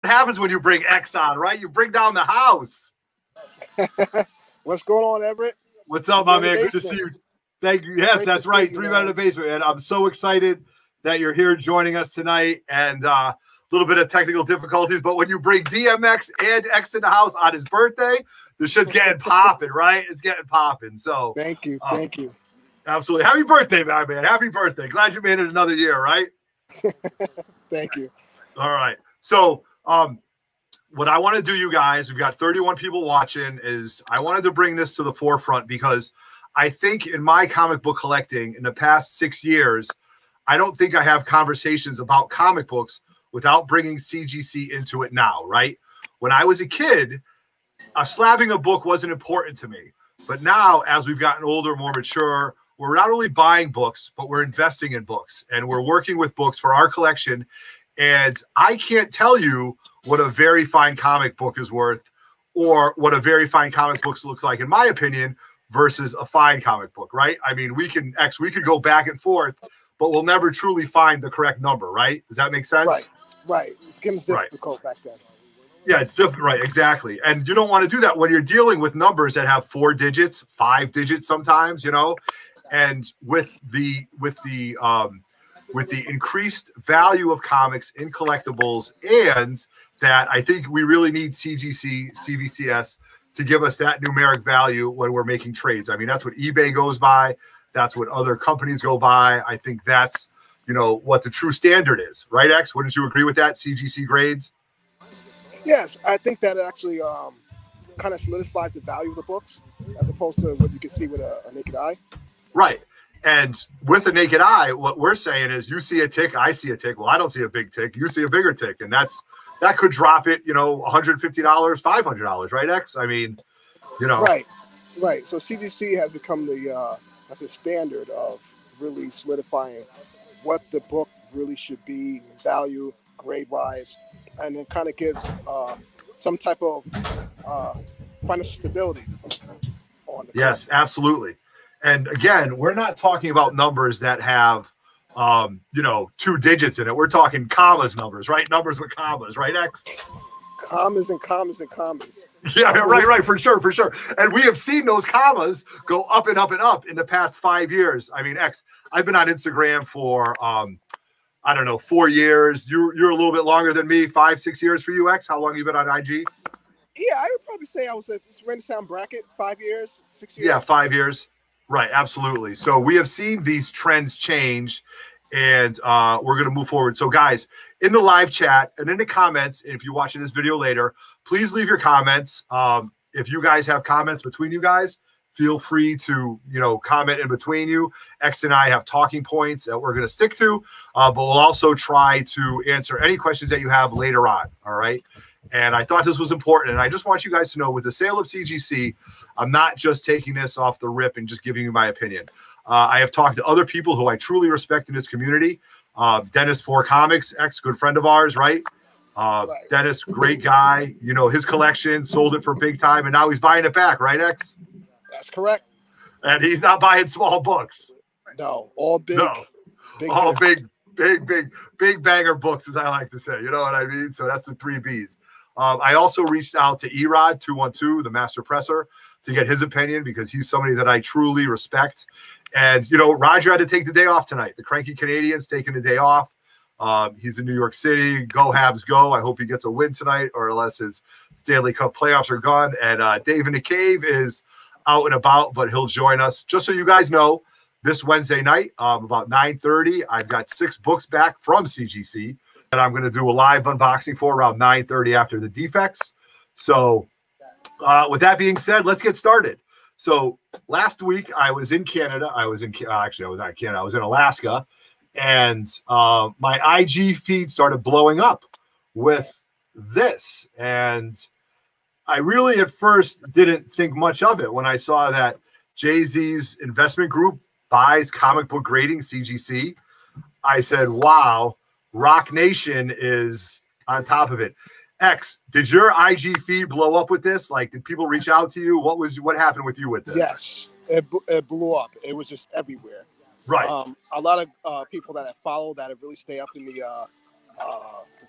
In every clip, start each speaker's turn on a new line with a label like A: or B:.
A: happens when you bring X on, right? You bring down the house.
B: What's going on, Everett?
A: What's up, my man? Good to see you. Thank you. Yes, that's right. 3 Men in the Basement, man. I'm so excited that you're here joining us tonight, and a little bit of technical difficulties, but when you bring DMX and X in the house on his birthday, the shit's getting popping, right? It's getting popping. So
B: thank you. Thank you.
A: Absolutely. Happy birthday, my man. Happy birthday. Glad you made it another year, right?
B: Thank you.
A: All right. So what I want to do, you guys, we've got 31 people watching, is I wanted to bring this to the forefront because I think in my comic book collecting in the past 6 years, I don't think I have conversations about comic books without bringing CGC into it now, right? When I was a kid, slabbing a book wasn't important to me. But now, as we've gotten older, more mature, we're not only buying books, but we're investing in books. And we're working with books for our collection. And I can't tell you what a very fine comic book is worth or what a very fine comic book looks like, in my opinion, versus a fine comic book, right? I mean, we could go back and forth, but we'll never truly find the correct number, right? Does that make sense?
B: Right. It's difficult back then.
A: Yeah, it's different, right? Exactly. And you don't want to do that when you're dealing with numbers that have 4 digits, 5 digits sometimes, you know. And with the increased value of comics in collectibles, and that I think we really need CGC, CVCS to give us that numeric value when we're making trades. I mean, that's what eBay goes by. That's what other companies go by. I think that's, you know, what the true standard is, right, X? Wouldn't you agree with that? CGC grades?
B: Yes, I think that actually kind of solidifies the value of the books as opposed to what you can see with a naked eye.
A: Right. And with a naked eye, what we're saying is you see a tick, I see a tick. Well, I don't see a big tick. You see a bigger tick. And that could drop it, you know, $150, $500, right, X? I mean, you know.
B: Right. So CGC has become that's a standard of really solidifying what the book really should be, value, grade-wise, and it kind of gives some type of financial stability on the
A: Yes, absolutely. And again, we're not talking about numbers that have, you know, 2 digits in it. We're talking commas numbers, right? Numbers with commas, right, X?
B: Commas and commas and commas.
A: Yeah, right, for sure. And we have seen those commas go up and up and up in the past 5 years. I mean, X, I've been on Instagram for, I don't know, 4 years. You're a little bit longer than me, 5, 6 years for you, X. How long have you been on IG?
B: Yeah, I would probably say I was at this Renaissance bracket, 5 years, 6 years.
A: Yeah, 5 years. Right, absolutely. So we have seen these trends change, and we're going to move forward. So guys, in the live chat and in the comments, and if you're watching this video later, please leave your comments. If you guys have comments between you guys, feel free to, you know, comment in between you. X and I have talking points that we're going to stick to, but we'll also try to answer any questions that you have later on. All right. And I thought this was important. And I just want you guys to know, with the sale of CGC, I'm not just taking this off the rip and just giving you my opinion. I have talked to other people who I truly respect in this community. Dennis for Comics, X, good friend of ours, right? Dennis, great guy. You know, his collection, sold it for big time, and now he's buying it back, right, X?
B: That's correct.
A: And he's not buying small books.
B: No, all big.
A: No, all big banger books, as I like to say. You know what I mean? So that's the 3 Bs. I also reached out to Erod 212, the master presser, to get his opinion because he's somebody that I truly respect. And, you know, Roger had to take the day off tonight. The Cranky Canadian's taking the day off. He's in New York City. Go Habs go. I hope he gets a win tonight, or unless his Stanley Cup playoffs are gone. And Dave in the Cave is out and about, but he'll join us. Just so you guys know, this Wednesday night, about 9:30, I've got 6 books back from CGC that I'm going to do a live unboxing for around 9:30 after the defects. So with that being said, let's get started. So last week I was in Canada. I was not in Canada. I was in Alaska, and my IG feed started blowing up with this. And I really at first didn't think much of it when I saw that Jay-Z's investment group buys comic book grading, CGC. I said, wow, Rock Nation is on top of it. X, did your IG feed blow up with this? Like, did people reach out to you? What happened with you with this?
B: Yes, it blew up. It was just everywhere.
A: Right.
B: A lot of people that I follow that have really stay up in the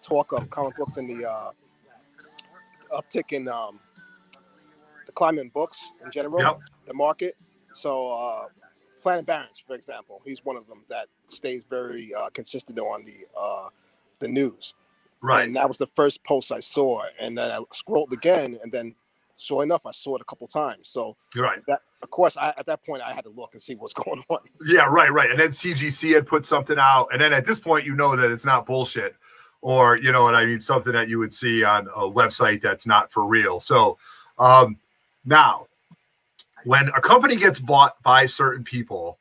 B: talk of comic books and the uptick in the climate in books in general,
A: Yep.
B: the market. So Planet Barons, for example, he's one of them that stays very consistent on the news.
A: Right.
B: And that was the first post I saw, and then I scrolled again, and then sure enough, I saw it a couple times. So
A: Right.
B: that, of course, at that point, I had to look and see what's going on.
A: Yeah, right. And then CGC had put something out, and then at this point, you know that it's not bullshit, or you know what I mean, something that you would see on a website that's not for real. So now, when a company gets bought by certain people,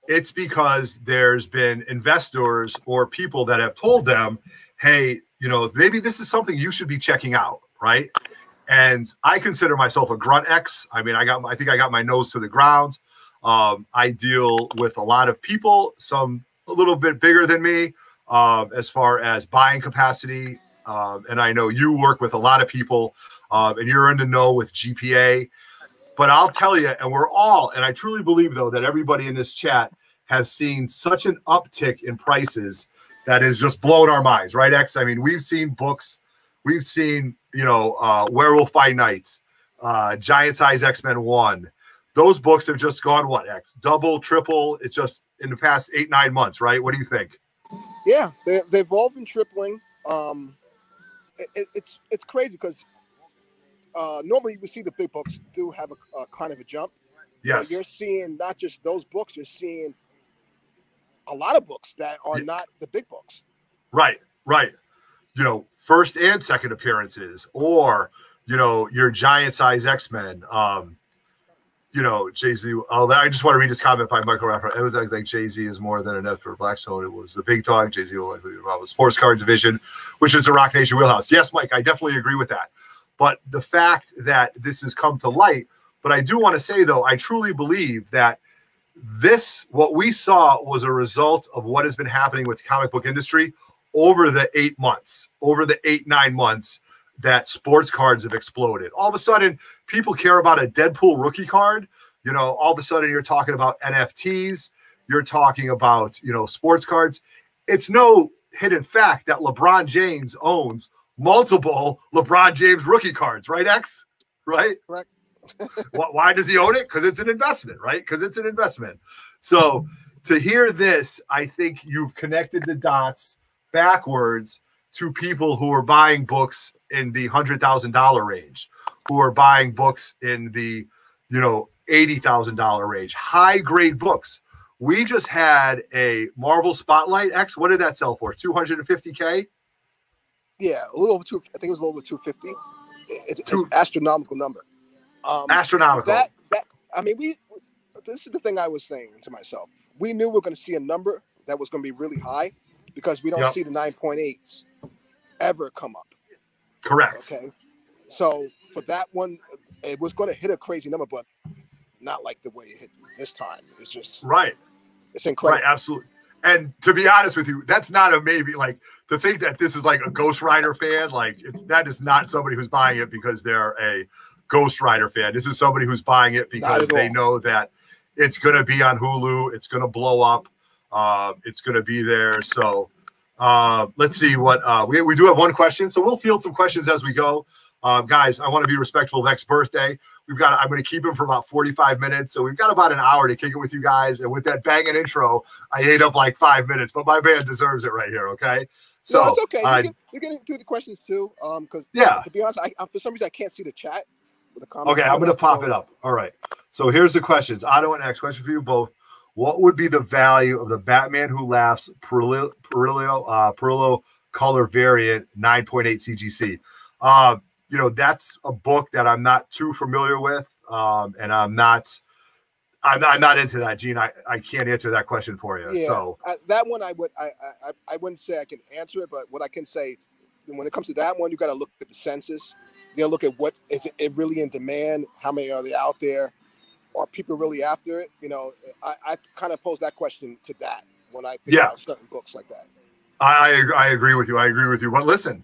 A: it's because there's been investors or people that have told them, hey, you know, maybe this is something you should be checking out, right? And I consider myself a grunt X. I mean, I think I got my nose to the ground. I deal with a lot of people, some a little bit bigger than me, as far as buying capacity. And I know you work with a lot of people, and you're in the know with GPA. But I'll tell you, and we're all, and I truly believe, though, that everybody in this chat has seen such an uptick in prices that is just blowing our minds, right, X? I mean, we've seen books. We've seen, you know, Werewolf by Night, Giant Size X-Men 1. Those books have just gone, what, X? Double, triple? It's just in the past 8-9 months, right? What do you think?
B: Yeah, they've all been tripling. It's crazy because normally you would see the big books do have a kind of a jump.
A: Yes.
B: But you're seeing not just those books, you're seeing a lot of books that are not the big books.
A: Right. You know, first and second appearances, or, you know, your Giant Size X-Men. You know, Jay-Z. Oh, I just want to read this comment by Michael Rapper. It was like Jay-Z is more than enough for Blackstone. It was the big talk. Jay-Z will likely be involved with sports card division, which is the Rock Nation wheelhouse. Yes, Mike, I definitely agree with that. But the fact that this has come to light, but I do want to say, though, I truly believe that what we saw was a result of what has been happening with the comic book industry over the 8 months, over the 8-9 months that sports cards have exploded. All of a sudden, people care about a Deadpool rookie card. You know, all of a sudden you're talking about NFTs. You're talking about, you know, sports cards. It's no hidden fact that LeBron James owns multiple LeBron James rookie cards, right, X? Right?
B: Correct.
A: Why does he own it? Because it's an investment, right? Because it's an investment. So to hear this, I think you've connected the dots backwards to people who are buying books in the $100,000 range, who are buying books in the, you know, $80,000 range, high grade books. We just had a Marvel Spotlight X. What did that sell for? 250K?
B: Yeah, a little over two. I think it was a little over 250. It's an astronomical number.
A: Astronomical.
B: That I mean, this is the thing I was saying to myself. We knew we were going to see a number that was going to be really high because we don't see the 9.8s ever come up.
A: Correct.
B: Okay. So for that one, it was going to hit a crazy number, but not like the way it hit this time. It's just
A: right.
B: It's incredible.
A: Right. Absolutely. And to be honest with you, that's not a maybe. Like, to think that this is like a Ghost Rider fan, like that is not somebody who's buying it because they're a Ghost Rider fan. This is somebody who's buying it because they know that it's going to be on Hulu. It's going to blow up. It's going to be there. So let's see what we do have one question. So we'll field some questions as we go. Guys, I want to be respectful of X's birthday. I'm going to keep him for about 45 minutes. So we've got about an hour to kick it with you guys. And with that banging intro, I ate up like 5 minutes, but my man deserves it right here. Okay. So
B: no, it's okay. You can do the questions too. Because to be honest, I for some reason I can't see the chat with the comments.
A: Okay, I'm going to pop it up. All right. So here's the questions. Otto and X, question for you both. What would be the value of the Batman Who Laughs Perillo color variant 9.8 CGC? You know, that's a book that I'm not too familiar with, and I'm not into that, Gene. I can't answer that question for you.
B: Yeah,
A: so
B: that one I wouldn't say I can answer it, but what I can say, when it comes to that one, you got to look at the census. You got to look at what is it really in demand, how many are they out there, are people really after it? You know, I kind of pose that question to that when I think about certain books like that.
A: I agree with you. I agree with you. But listen,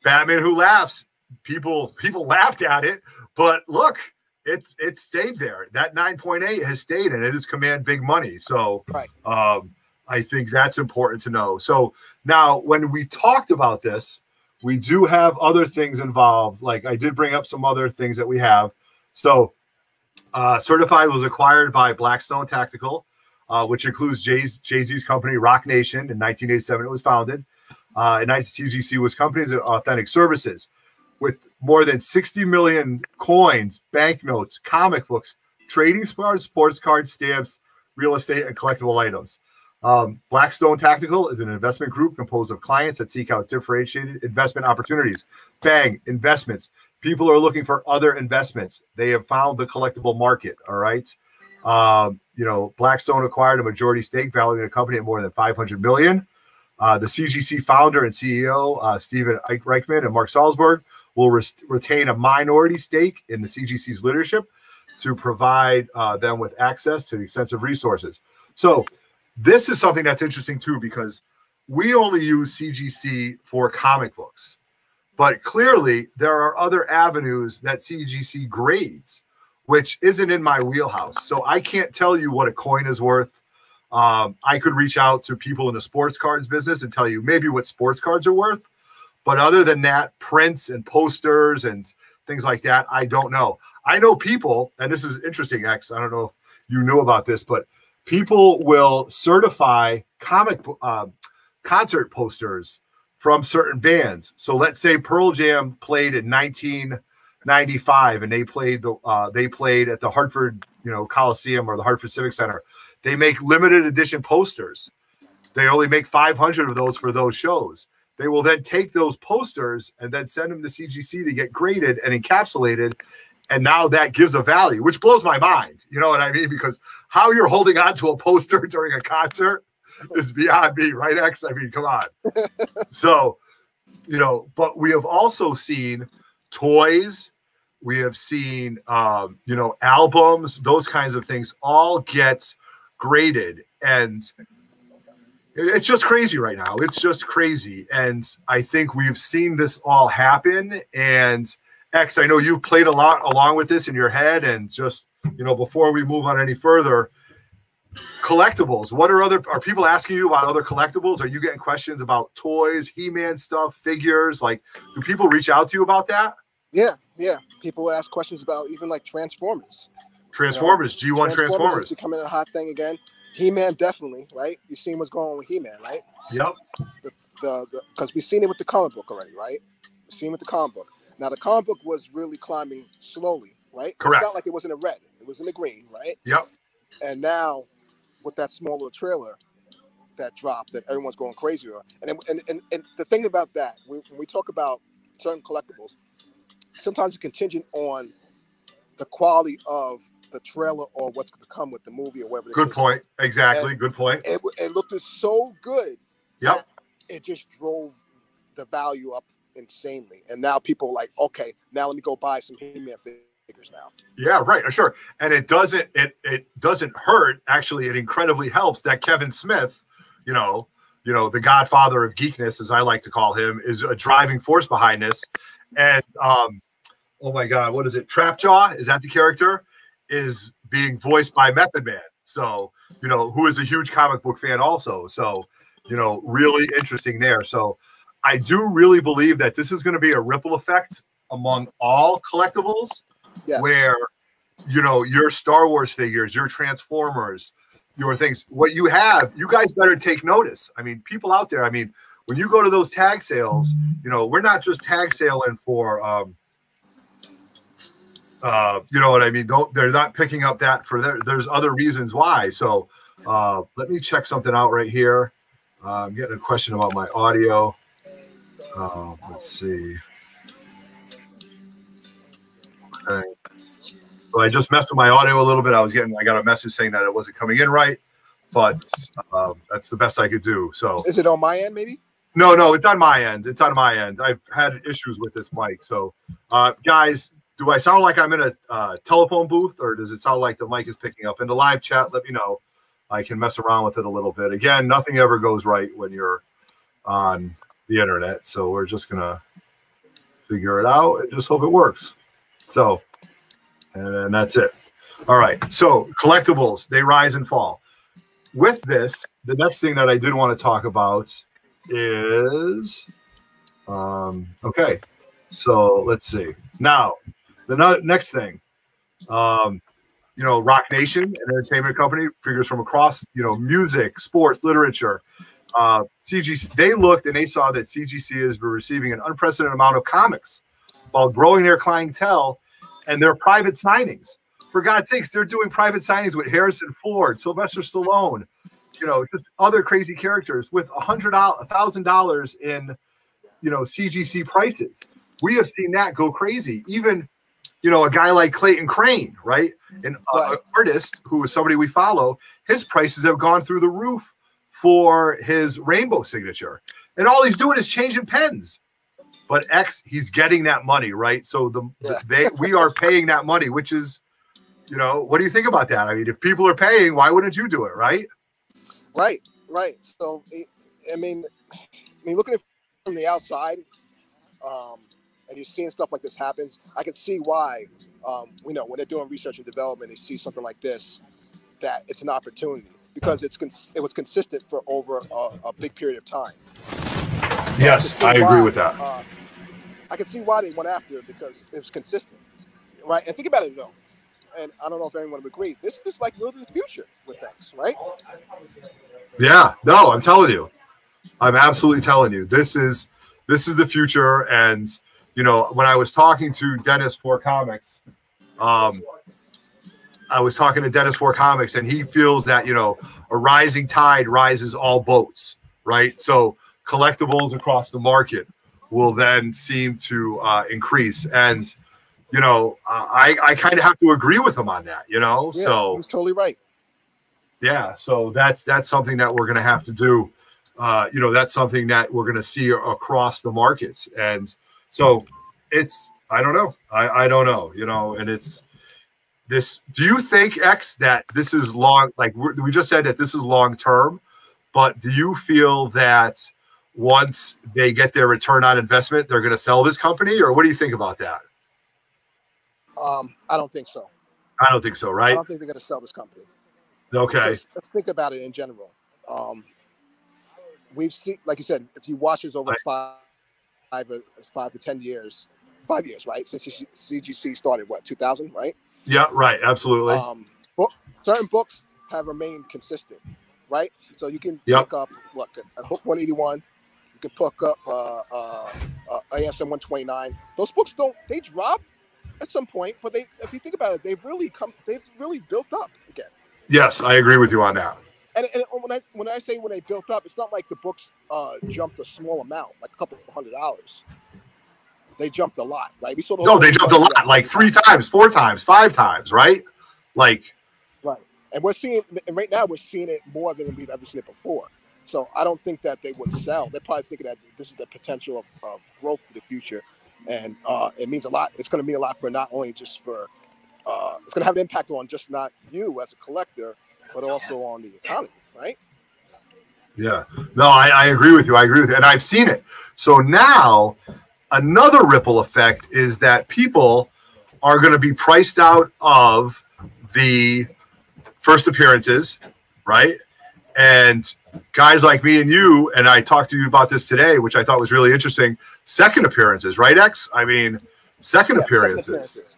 A: Batman Who Laughs. People laughed at it, but look, it's stayed there. That 9.8 has stayed, and it has command big money. So I think that's important to know. So now, when we talked about this, we do have other things involved. Like I did bring up some other things that we have. So Certified was acquired by Blackstone Tactical, which includes Jay-Z's company, Rock Nation. In 1987, it was founded. And CGC was Companies of Authentic Services, with more than 60 million coins, banknotes, comic books, trading cards, sports cards, stamps, real estate, and collectible items. Blackstone Tactical is an investment group composed of clients that seek out differentiated investment opportunities. Bang, investments. People are looking for other investments. They have found the collectible market. All right. You know, Blackstone acquired a majority stake, valuing the company at more than $500 million. The CGC founder and CEO, Steven Reichman and Mark Salzberg, will retain a minority stake in the CGC's leadership to provide them with access to extensive resources. So this is something that's interesting too, because we only use CGC for comic books, but clearly there are other avenues that CGC grades, which isn't in my wheelhouse. So I can't tell you what a coin is worth. I could reach out to people in the sports cards business and tell you maybe what sports cards are worth. But other than that, prints and posters and things like that, I don't know. I know people, and this is interesting, X. I don't know if you knew about this, but people will certify concert posters from certain bands. So let's say Pearl Jam played in 1995, and they played at the Hartford, Coliseum or the Hartford Civic Center. They make limited edition posters. They only make 500 of those for those shows. They will then take those posters and then send them to CGC to get graded and encapsulated. And now that gives a value, which blows my mind. You know what I mean? Because how you're holding on to a poster during a concert is beyond me, right, X? I mean, come on. So, but we have also seen toys. We have seen, albums, those kinds of things all get graded. And it's just crazy right now. It's just crazy. And I think we've seen this all happen. And X, I know you've played a lot along with this in your head. And just, before we move on any further, collectibles. Are people asking you about other collectibles? Are you getting questions about toys, He-Man stuff, figures? Like, do people reach out to you about that?
B: Yeah. People ask questions about even like Transformers.
A: G1 Transformers
B: is becoming a hot thing again. He-Man, definitely, right? You've seen what's going on with He-Man, right?
A: Yep.
B: Because we've seen it with the comic book already, right? We've seen it with the comic book. Now, the comic book was really climbing slowly, right?
A: Correct.
B: It's not like it was in the red. It was in the green, right?
A: Yep.
B: And now, with that small little trailer that dropped that everyone's going crazy on. And the thing about that, when we talk about certain collectibles, sometimes it's contingent on the quality of the trailer or what's going to come with the movie or whatever.
A: Good point. Exactly. Good point.
B: It looked so good.
A: Yep.
B: It just drove the value up insanely. And now people are like, okay, now let me go buy some He-Man figures now. Yeah, right. Sure. And it doesn't hurt. Actually, it incredibly helps that Kevin Smith, the godfather of geekness, as I like to call him, is a driving force behind this. And oh my God, what is it? Trapjaw, is that the character? Is being voiced by Method Man. So, who is a huge comic book fan also. So, really interesting there. So I do really believe that this is going to be a ripple effect among all collectibles. Yes. Where, your Star Wars figures, your Transformers, your things, what you have, you guys better take notice. I mean, people out there, when you go to those tag sales, we're not just tag sailing for, you know what I mean? They're not picking up that for there's other reasons why. So let me check something out right here. I'm getting a question about my audio. Let's see. Okay. So I just messed with my audio a little bit. I got a message saying that it wasn't coming in right, but that's the best I could do. So is it on my end, maybe?
A: No, it's on my end. I've had issues with this mic. So guys, do I sound like I'm in a telephone booth, or does it sound like the mic is picking up? In the live chat, let me know. I can mess around with it a little bit. Again, nothing ever goes right when you're on the internet. So we're just going to figure it out and just hope it works. So, and that's it. All right. So collectibles, they rise and fall. With this, the next thing that I did want to talk about is Okay, so let's see. Now, the next thing, you know, Rock Nation, an entertainment company, figures from across, you know, music, sports, literature. CGC, they looked and they saw that CGC has been receiving an unprecedented amount of comics while growing their clientele and their private signings. For God's sakes, they're doing private signings with Harrison Ford, Sylvester Stallone, you know, just other crazy characters with $1,000 in, you know, CGC prices. We have seen that go crazy. Even, you know, a guy like Clayton Crane, right? An artist who is somebody we follow, his prices have gone through the roof for his rainbow signature. And all he's doing is changing pens. But X, he's getting that money, right? So we are paying that money, which is, you know, what do you think about that? I mean, if people are paying, why wouldn't you do it, right?
B: Right. So, I mean, looking at it from the outside, and you're seeing stuff like this happens, I can see why, you know, when they're doing research and development, they see something like this, that it's an opportunity because it was consistent for over a big period of time.
A: Yes, I agree with that.
B: I can see why they went after it because it was consistent, right? And think about it though, and I don't know if anyone would agree. This is like really the future with things, right?
A: Yeah, no, I'm telling you, I'm absolutely telling you, this is the future. And you know, when I was talking to Dennis for Comics, and he feels that, you know, a rising tide rises all boats, right? So collectibles across the market will then seem to increase. And, you know, I kind of have to agree with him on that, you know?
B: Yeah,
A: so
B: he's totally right.
A: Yeah. So that's something that we're going to have to do. You know, that's something that we're going to see across the markets. And so I don't know. I don't know, you know, and it's this. Do you think, X, that this is long? Like we just said that this is long term, but do you feel that once they get their return on investment, they're going to sell this company, or what do you think about that?
B: I don't think so.
A: I don't think so, right?
B: I don't think they're going to sell this company.
A: Okay.
B: Because let's think about it in general. We've seen, like you said, if you watch this over 5 to 10 years, 5 years, right? Since CGC started, what, 2000, right?
A: Yeah, right. Absolutely.
B: Certain books have remained consistent, right? So you can pick up, look, a Hook 181. You can pick up ASM 129. Those books they drop at some point, but if you think about it, they've really built up again.
A: Yes, I agree with you on that.
B: And when I say when they built up, it's not like the books jumped a small amount, like a couple of $100. They jumped a lot, right? We saw
A: they jumped a lot, like 3 times, 4 times, 5 times, right? Like,
B: right. And right now we're seeing it more than we've ever seen it before. So I don't think that they would sell. They're probably thinking that this is the potential of growth for the future, and it means a lot. It's going to mean a lot for not only just for it's going to have an impact on just not you as a collector, but also on the economy, right?
A: Yeah. No, I agree with you. And I've seen it. So now another ripple effect is that people are going to be priced out of the first appearances, right? And guys like me and you, and I talked to you about this today, which I thought was really interesting, second appearances, right, X? I mean, second appearances.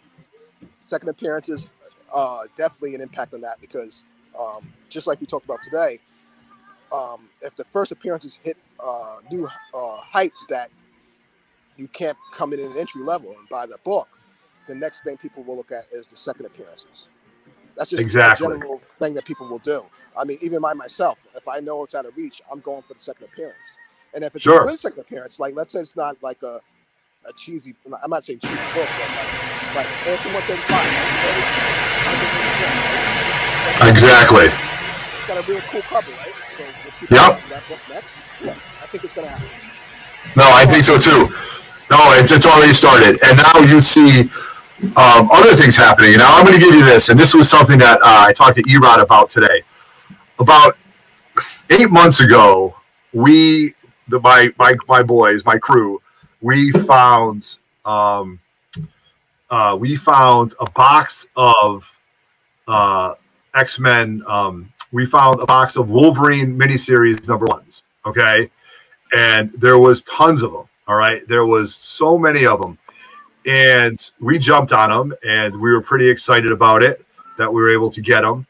B: Second appearances, definitely an impact on that because just like we talked about today, if the first appearances hit new heights that you can't come in at an entry level and buy the book, the next thing people will look at is the second appearances. That's just a general thing that people will do. I mean, even myself, if I know it's out of reach, I'm going for the second appearance. And if it's a good second appearance, like let's say it's not like a cheesy, I'm not saying cheesy book, but like ASM 135.
A: Exactly.
B: It's got a real cool cover, right? So if people have that book next, I think it's going to happen.
A: No, I think so too. No, it's already started. And now you see other things happening. Now I'm going to give you this, and this was something that I talked to Erod about today. About 8 months ago, my boys, my crew, we found a box of X-Men. We found a box of Wolverine miniseries #1s. Okay, and there was tons of them. All right. There was so many of them. And we jumped on them, and we were pretty excited about it that we were able to get them.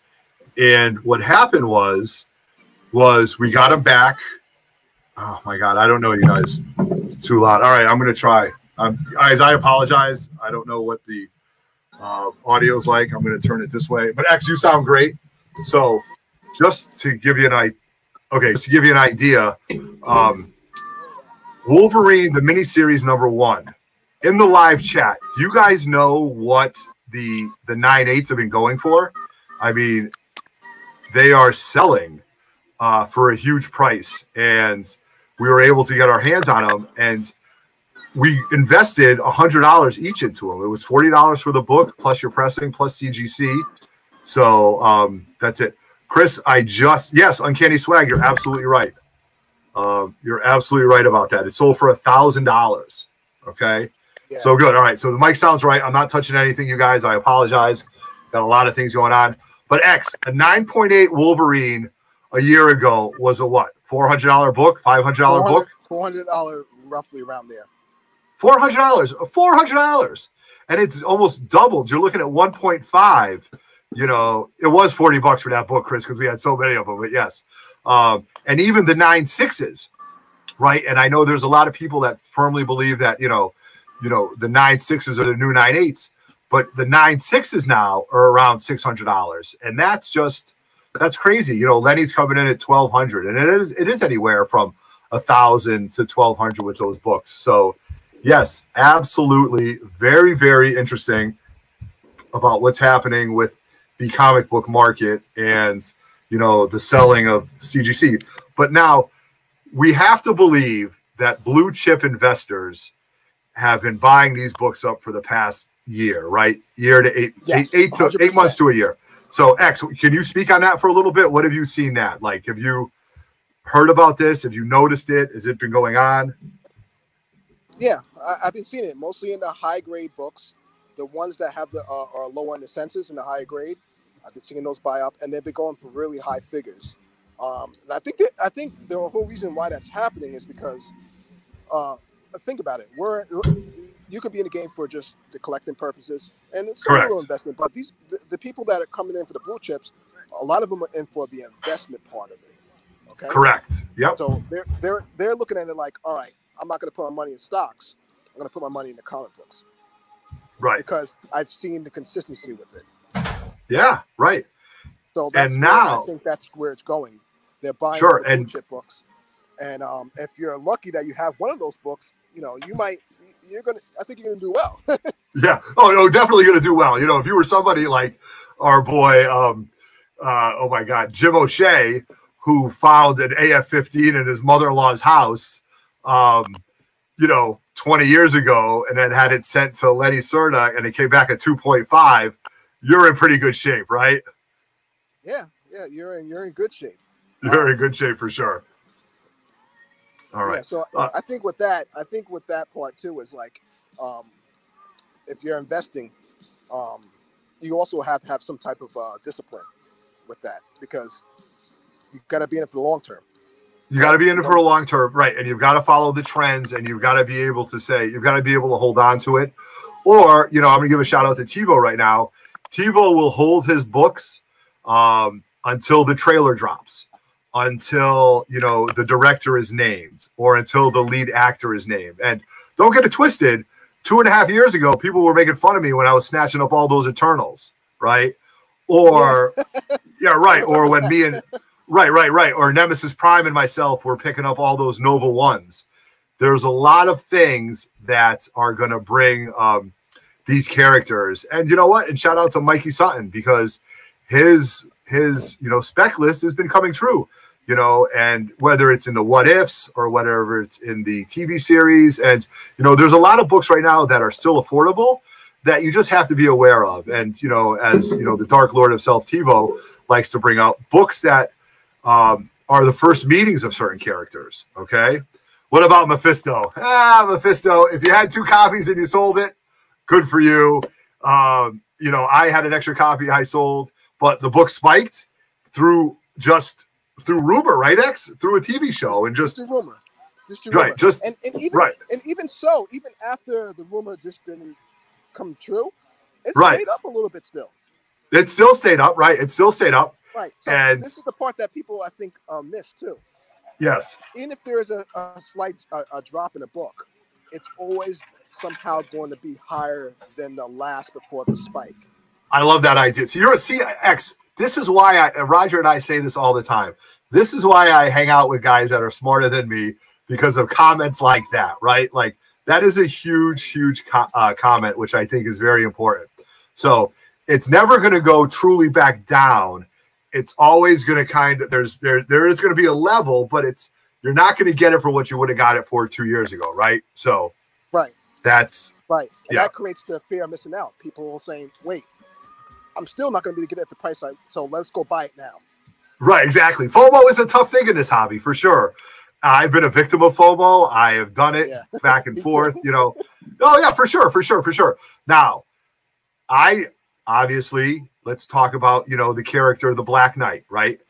A: And what happened was we got them back. Oh, my God. I don't know, you guys. It's too loud. All right. I'm going to try. Guys, I apologize. I don't know what the audio's like. I'm going to turn it this way. But, X, you sound great. So just to give you an idea. Okay, just to give you an idea, Wolverine, the miniseries #1. In the live chat, do you guys know what the 9/8s have been going for? I mean, they are selling for a huge price, and we were able to get our hands on them, and we invested $100 each into them. It was $40 for the book, plus your pressing, plus CGC. So that's it. Chris, yes, Uncanny Swag, you're absolutely right. You're absolutely right about that. It sold for $1,000. Okay. Yeah. So good. All right. So the mic sounds right. I'm not touching anything, you guys. I apologize. Got a lot of things going on. But X, a 9.8 Wolverine a year ago was a what? $400 book? $500 book?
B: $400, roughly around there.
A: $400. $400. And it's almost doubled. You're looking at 1.5. You know, it was $40 for that book, Chris, because we had so many of them. But yes. And even the 9.6s, right? And I know there's a lot of people that firmly believe that, you know, the 9.6s are the new 9.8s, but the 9.6s now are around $600, and that's crazy. You know, Lenny's coming in at $1,200, and it is anywhere from $1,000 to $1,200 with those books. So, yes, absolutely, very, very interesting about what's happening with the comic book market and the selling of CGC. But now we have to believe that blue chip investors have been buying these books up for the past year, right? Year to eight, yes, 8 months to a year. So X, can you speak on that for a little bit? What have you seen that? Like, have you heard about this? Have you noticed it? Has it been going on?
B: Yeah, I've been seeing it mostly in the high grade books, the ones that have the are lower in the census in the high grade. I've been seeing those buy up, and they've been going for really high figures. And I think the whole reason why that's happening is because think about it. You could be in the game for just the collecting purposes, and it's a little investment. But the people that are coming in for the blue chips, a lot of them are in for the investment part of it. Okay.
A: Correct. Yep.
B: So they're looking at it like, all right, I'm not going to put my money in stocks. I'm going to put my money in the comic books.
A: Right.
B: Because I've seen the consistency with it.
A: Yeah. Right.
B: So that's now I think that's where it's going. They're buying the blue chip books. And if you're lucky that you have one of those books, I think you're gonna do well.
A: Yeah. Oh no, definitely gonna do well. If you were somebody like our boy, oh my God, Jim O'Shea, who found an AF-15 in his mother-in-law's house, 20 years ago, and then had it sent to Lenny Cerna, and it came back at 2.5. You're in pretty good shape, right?
B: Yeah. You're in good shape.
A: You're in good shape for sure. All right.
B: Yeah, so I think with that part too is like, if you're investing, you also have to have some type of discipline with that, because you've got to be in it for the long term.
A: You got to be in it for a long term, right? And you've got to follow the trends, and you've got to be able to hold on to it. Or, I'm going to give a shout out to TiVo right now. TiVo will hold his books until the trailer drops, until the director is named, or until the lead actor is named. And don't get it twisted, 2.5 years ago people were making fun of me when I was snatching up all those Eternals, right? Or right, or when me and right, or Nemesis Prime and myself were picking up all those Nova 1s. There's a lot of things that are going to bring these characters. And you know what? And shout out to Mikey Sutton, because his spec list has been coming true, and whether it's in the what ifs or whatever it's in the TV series. And, there's a lot of books right now that are still affordable that you just have to be aware of. And, as the Dark Lord himself, TiVo, likes to bring up books that are the first meetings of certain characters. Okay. What about Mephisto? Mephisto, if you had 2 copies and you sold it, good for you. I had an extra copy I sold, but the book spiked through rumor, right, X? Through a TV show, and just
B: through rumor. Just a rumor.
A: Right. Just
B: and even
A: right.
B: and even so, even after the rumor just didn't come true, it
A: Right.
B: stayed up a little bit still.
A: It still stayed up, right? It still stayed up.
B: Right. So
A: and
B: this is the part that people, I think, miss too.
A: Yes.
B: Even if there is a slight drop in a book, it's always somehow going to be higher than the last before the spike.
A: I love that idea. So you're a CX. This is why Roger and I say this all the time. This is why I hang out with guys that are smarter than me, because of comments like that, right? Like that is a huge comment, which I think is very important. So it's never going to go truly back down. It's always going to kind of, there is going to be a level, but you're not going to get it for what you would have got it for 2 years ago, right? So
B: right,
A: that's
B: right, and
A: yeah.
B: that creates the fear of missing out. People saying, "Wait, I'm still not going to be able to get it at the price, so let's go buy it now."
A: Right, exactly. FOMO is a tough thing in this hobby for sure. I've been a victim of FOMO. I have done it back and forth, you know. Oh yeah, for sure. Now, obviously, let's talk about, you know, the character of the Black Knight, right?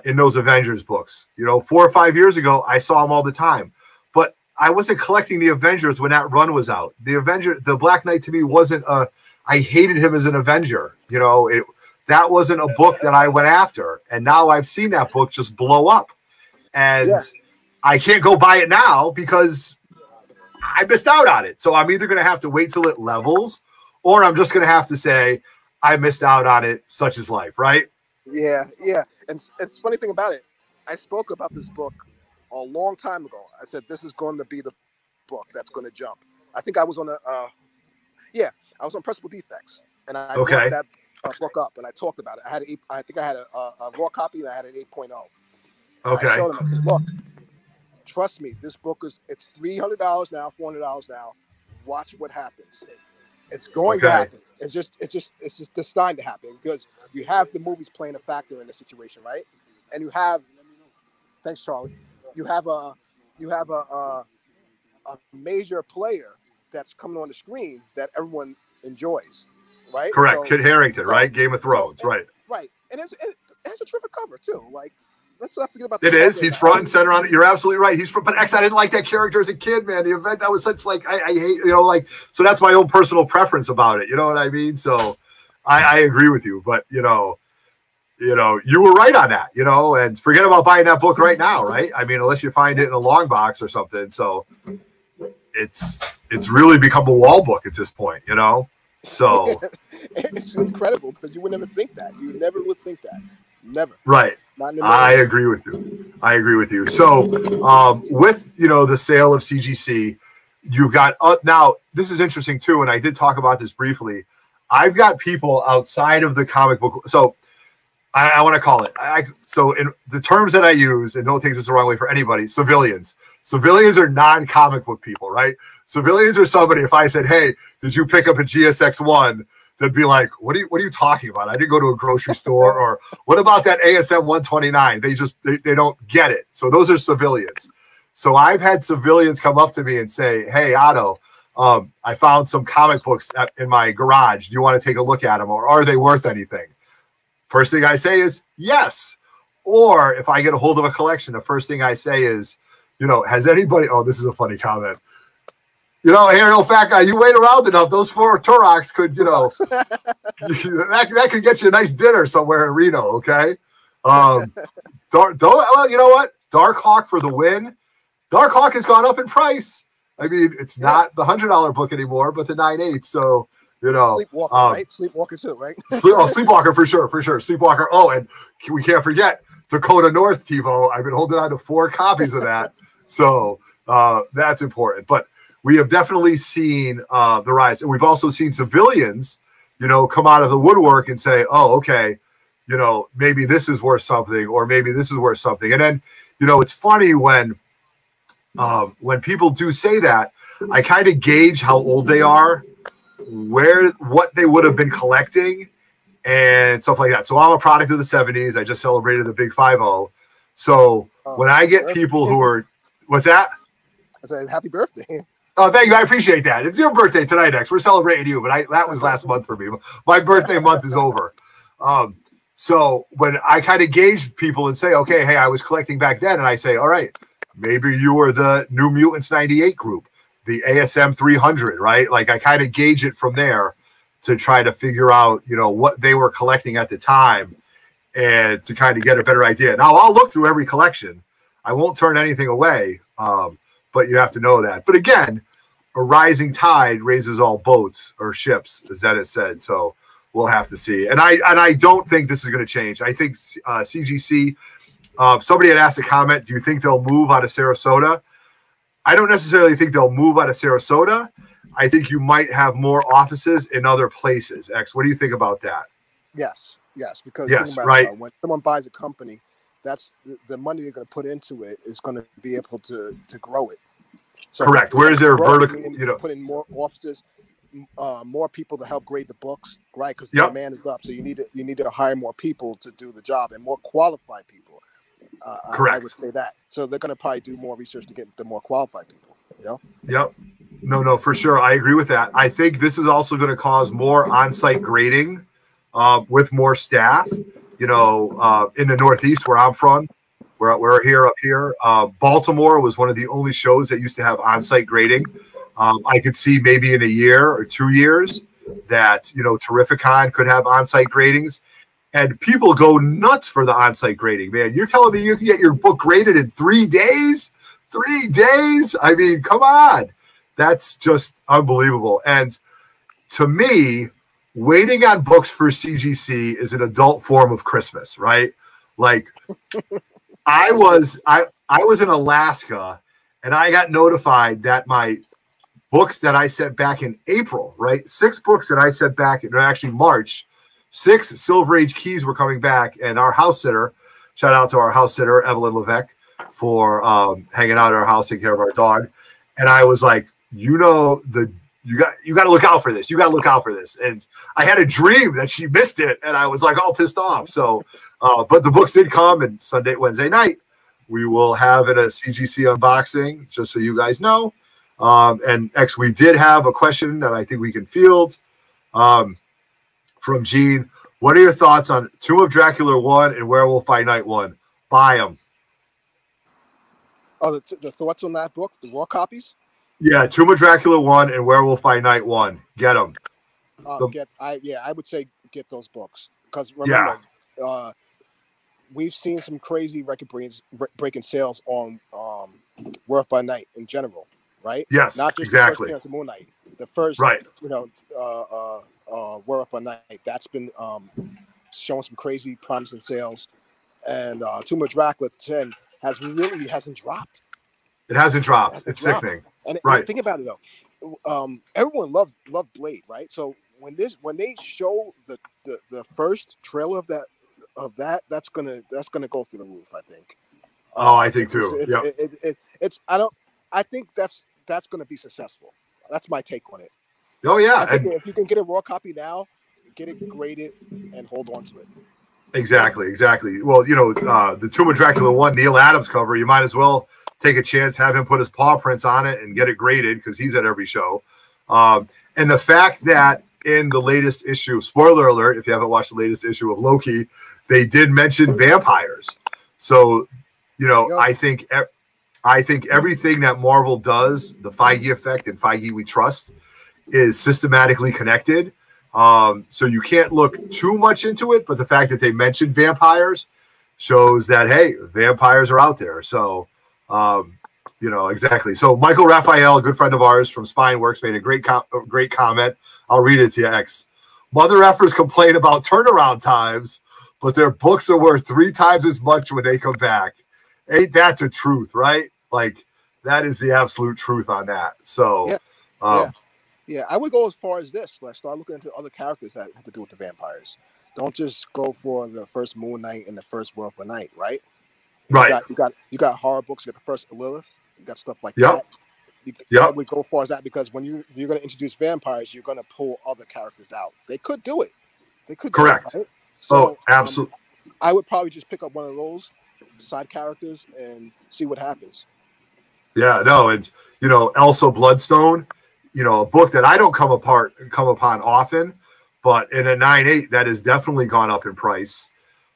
A: In those Avengers books, you know, 4 or 5 years ago, I saw him all the time, but I wasn't collecting the Avengers when that run was out. The Black Knight to me wasn't I hated him as an Avenger. You know, that wasn't a book that I went after. And now I've seen that book just blow up, and I can't go buy it now because I missed out on it. So I'm either going to have to wait till it levels, or I'm just going to have to say I missed out on it. Such is life, right?
B: Yeah. And it's funny thing about it. I spoke about this book a long time ago. I said this is going to be the book that's going to jump. I think I was on I was on Pressable Deffects, and I brought that book up, and I talked about it. I think I had a raw copy, and I had an 8.0.
A: Okay.
B: I showed him. I said, "Look, trust me, this book it's $300 now, $400 now. Watch what happens. It's going to happen. It's just destined to happen, because you have the movies playing a factor in the situation, right? And you have, thanks, Charlie. You have a major player that's coming on the screen that everyone enjoys, right?
A: Correct.
B: So,
A: Kit Harington, right? Game of Thrones, right?
B: Right. And it has a terrific cover too. Like, let's not forget about
A: it. Is he's front and center on it? You're absolutely right. But X, I didn't like that character as a kid, man. The event, that was such like I hate, you know, like, so that's my own personal preference about it. You know what I mean? So I agree with you, but you know, you were right on that, you know, and forget about buying that book right now, right? I mean, unless you find it in a long box or something. So it's really become a wall book at this point, you know? So
B: it's incredible, because you would never think that. You never would think that. Never.
A: Right. I agree with you. So with, you know, the sale of CGC, you've got now this is interesting too, and I did talk about this briefly. I've got people outside of the comic book. So I want to call it. So in the terms that I use, and don't take this the wrong way for anybody, civilians. Civilians are non-comic book people, right? Civilians are somebody, if I said, "Hey, did you pick up a GSX-1?" They'd be like, what are you talking about? I didn't go to a grocery store. Or what about that ASM 129? They don't get it. So those are civilians. So I've had civilians come up to me and say, "Hey, Otto, I found some comic books in my garage. Do you want to take a look at them? Or are they worth anything?" First thing I say is yes. Or if I get a hold of a collection, the first thing I say is, you know, has anybody, oh, this is a funny comment. You know, hey, old fat guy, you wait around enough, those 4 Toroks could, you know, that could get you a nice dinner somewhere in Reno, okay? Well, you know what? Dark Hawk for the win. Dark Hawk has gone up in price. I mean, it's not the $100 book anymore, but the 9/8. So, you know,
B: Sleepwalker, right? Sleepwalker too, right?
A: Sleepwalker for sure. Sleepwalker. Oh, and we can't forget Dakota North, TiVo. I've been holding on to 4 copies of that. So that's important. But we have definitely seen the rise. And we've also seen civilians, you know, come out of the woodwork and say, oh, okay, you know, maybe this is worth something, or maybe this is worth something. And then, you know, it's funny when people do say that, I kind of gauge how old they are, what they would have been collecting and stuff like that. So I'm a product of the 70s. I just celebrated the big 5-0. So when I get people who are, what's that?
B: I said, happy birthday.
A: Oh, thank you. I appreciate that. It's your birthday tonight, X. We're celebrating you, but that was last month for me. My birthday month is over. So when I kind of gauge people and say, okay, hey, I was collecting back then, and I say, all right, Maybe you were the New Mutants 98 group, the ASM 300, right? Like I kind of gauge it from there to try to figure out, you know, what they were collecting at the time and to kind of get a better idea. Now I'll look through every collection. I won't turn anything away, but you have to know that. But again, a rising tide raises all boats or ships, as Zenith said. So we'll have to see. And I don't think this is going to change. I think CGC, somebody had asked a comment, do you think they'll move out of Sarasota? I don't necessarily think they'll move out of Sarasota. I think you might have more offices in other places. X, what do you think about that?
B: Yes, because
A: yes,
B: think about
A: right.
B: It, when someone buys a company, that's the money they're going to put into it is going to be able to grow it. So
A: correct. Where is their vertical? You know,
B: put in more offices, more people to help grade the books, right? Because the demand is up, so you need to hire more people to do the job and more qualified people.
A: Correct.
B: I would say that. So they're going to probably do more research to get the more qualified people. You know.
A: Yep. No, for sure. I agree with that. I think this is also going to cause more on-site grading with more staff. You know, in the Northeast where I'm from, we're here up here. Baltimore was one of the only shows that used to have on-site grading. I could see maybe in a year or 2 years that, you know, Terrificon could have on-site gradings. And people go nuts for the on-site grading, man. You're telling me you can get your book graded in 3 days? 3 days? I mean, come on. That's just unbelievable. And to me, waiting on books for CGC is an adult form of Christmas, right? Like I was in Alaska and I got notified that my books that I sent back in April, right? 6 books that I sent back in actually March, 6 Silver Age keys were coming back, and our house sitter, shout out to our house sitter, Evelyn Levesque, for hanging out at our house, taking care of our dog. And I was like, you know, you got to look out for this. You got to look out for this. And I had a dream that she missed it, and I was like all pissed off. So, but the books did come, and Wednesday night, we will have it a CGC unboxing, just so you guys know. And X, we did have a question that I think we can field from Gene. What are your thoughts on Tomb of Dracula 1 and Werewolf by Night 1? Buy them.
B: Oh, the thoughts on that book, the raw copies?
A: Yeah, Tomb of Dracula 1 and Werewolf by Night 1. Get them.
B: I would say get those books, because remember, we've seen some crazy record-breaking sales on Werewolf by Night in general, right?
A: Yes,
B: not just
A: exactly.
B: The first Moon Knight, the first,
A: right?
B: You know, Werewolf by Night, that's been showing some crazy promising sales, and Tomb of Dracula 10 hasn't dropped.
A: It hasn't dropped. It's sickening.
B: And
A: right.
B: Think about it though. Everyone loved Blade, right? So when they show the first trailer of that, that's gonna go through the roof, I think.
A: I think too.
B: I think that's gonna be successful. That's my take on it.
A: Oh yeah.
B: If you can get a raw copy now, get it graded and hold on to it.
A: Exactly. Well, you know, the Tomb of Dracula 1 Neil Adams cover, you might as well take a chance, have him put his paw prints on it and get it graded, because he's at every show. And the fact that in the latest issue, spoiler alert, if you haven't watched the latest issue of Loki, they did mention vampires. So, you know, I think everything that Marvel does, the Feige effect and Feige we trust, is systematically connected. So you can't look too much into it, but the fact that they mentioned vampires shows that, hey, vampires are out there. So, you know, exactly. So Michael Raphael, a good friend of ours from Spinworks, made a great comment. I'll read it to you, X. Mother effers complain about turnaround times, but their books are worth 3 times as much when they come back. Ain't that the truth, right? Like, that is the absolute truth on that. So,
B: yeah, I would go as far as this. Let's start looking into other characters that have to do with the vampires. Don't just go for the first Moon Knight and the first Werewolf by Night, right?
A: Right.
B: You got horror books. You got the first Lilith. You got stuff like
A: that.
B: I would go as far as that, because when you're going to introduce vampires, you're going to pull other characters out. They could do it.
A: Correct.
B: Right? So,
A: absolutely.
B: I would probably just pick up one of those side characters and see what happens.
A: Yeah, no, and you know, Elsa Bloodstone, you know, a book that I don't come upon often, but in a 9.8 that has definitely gone up in price.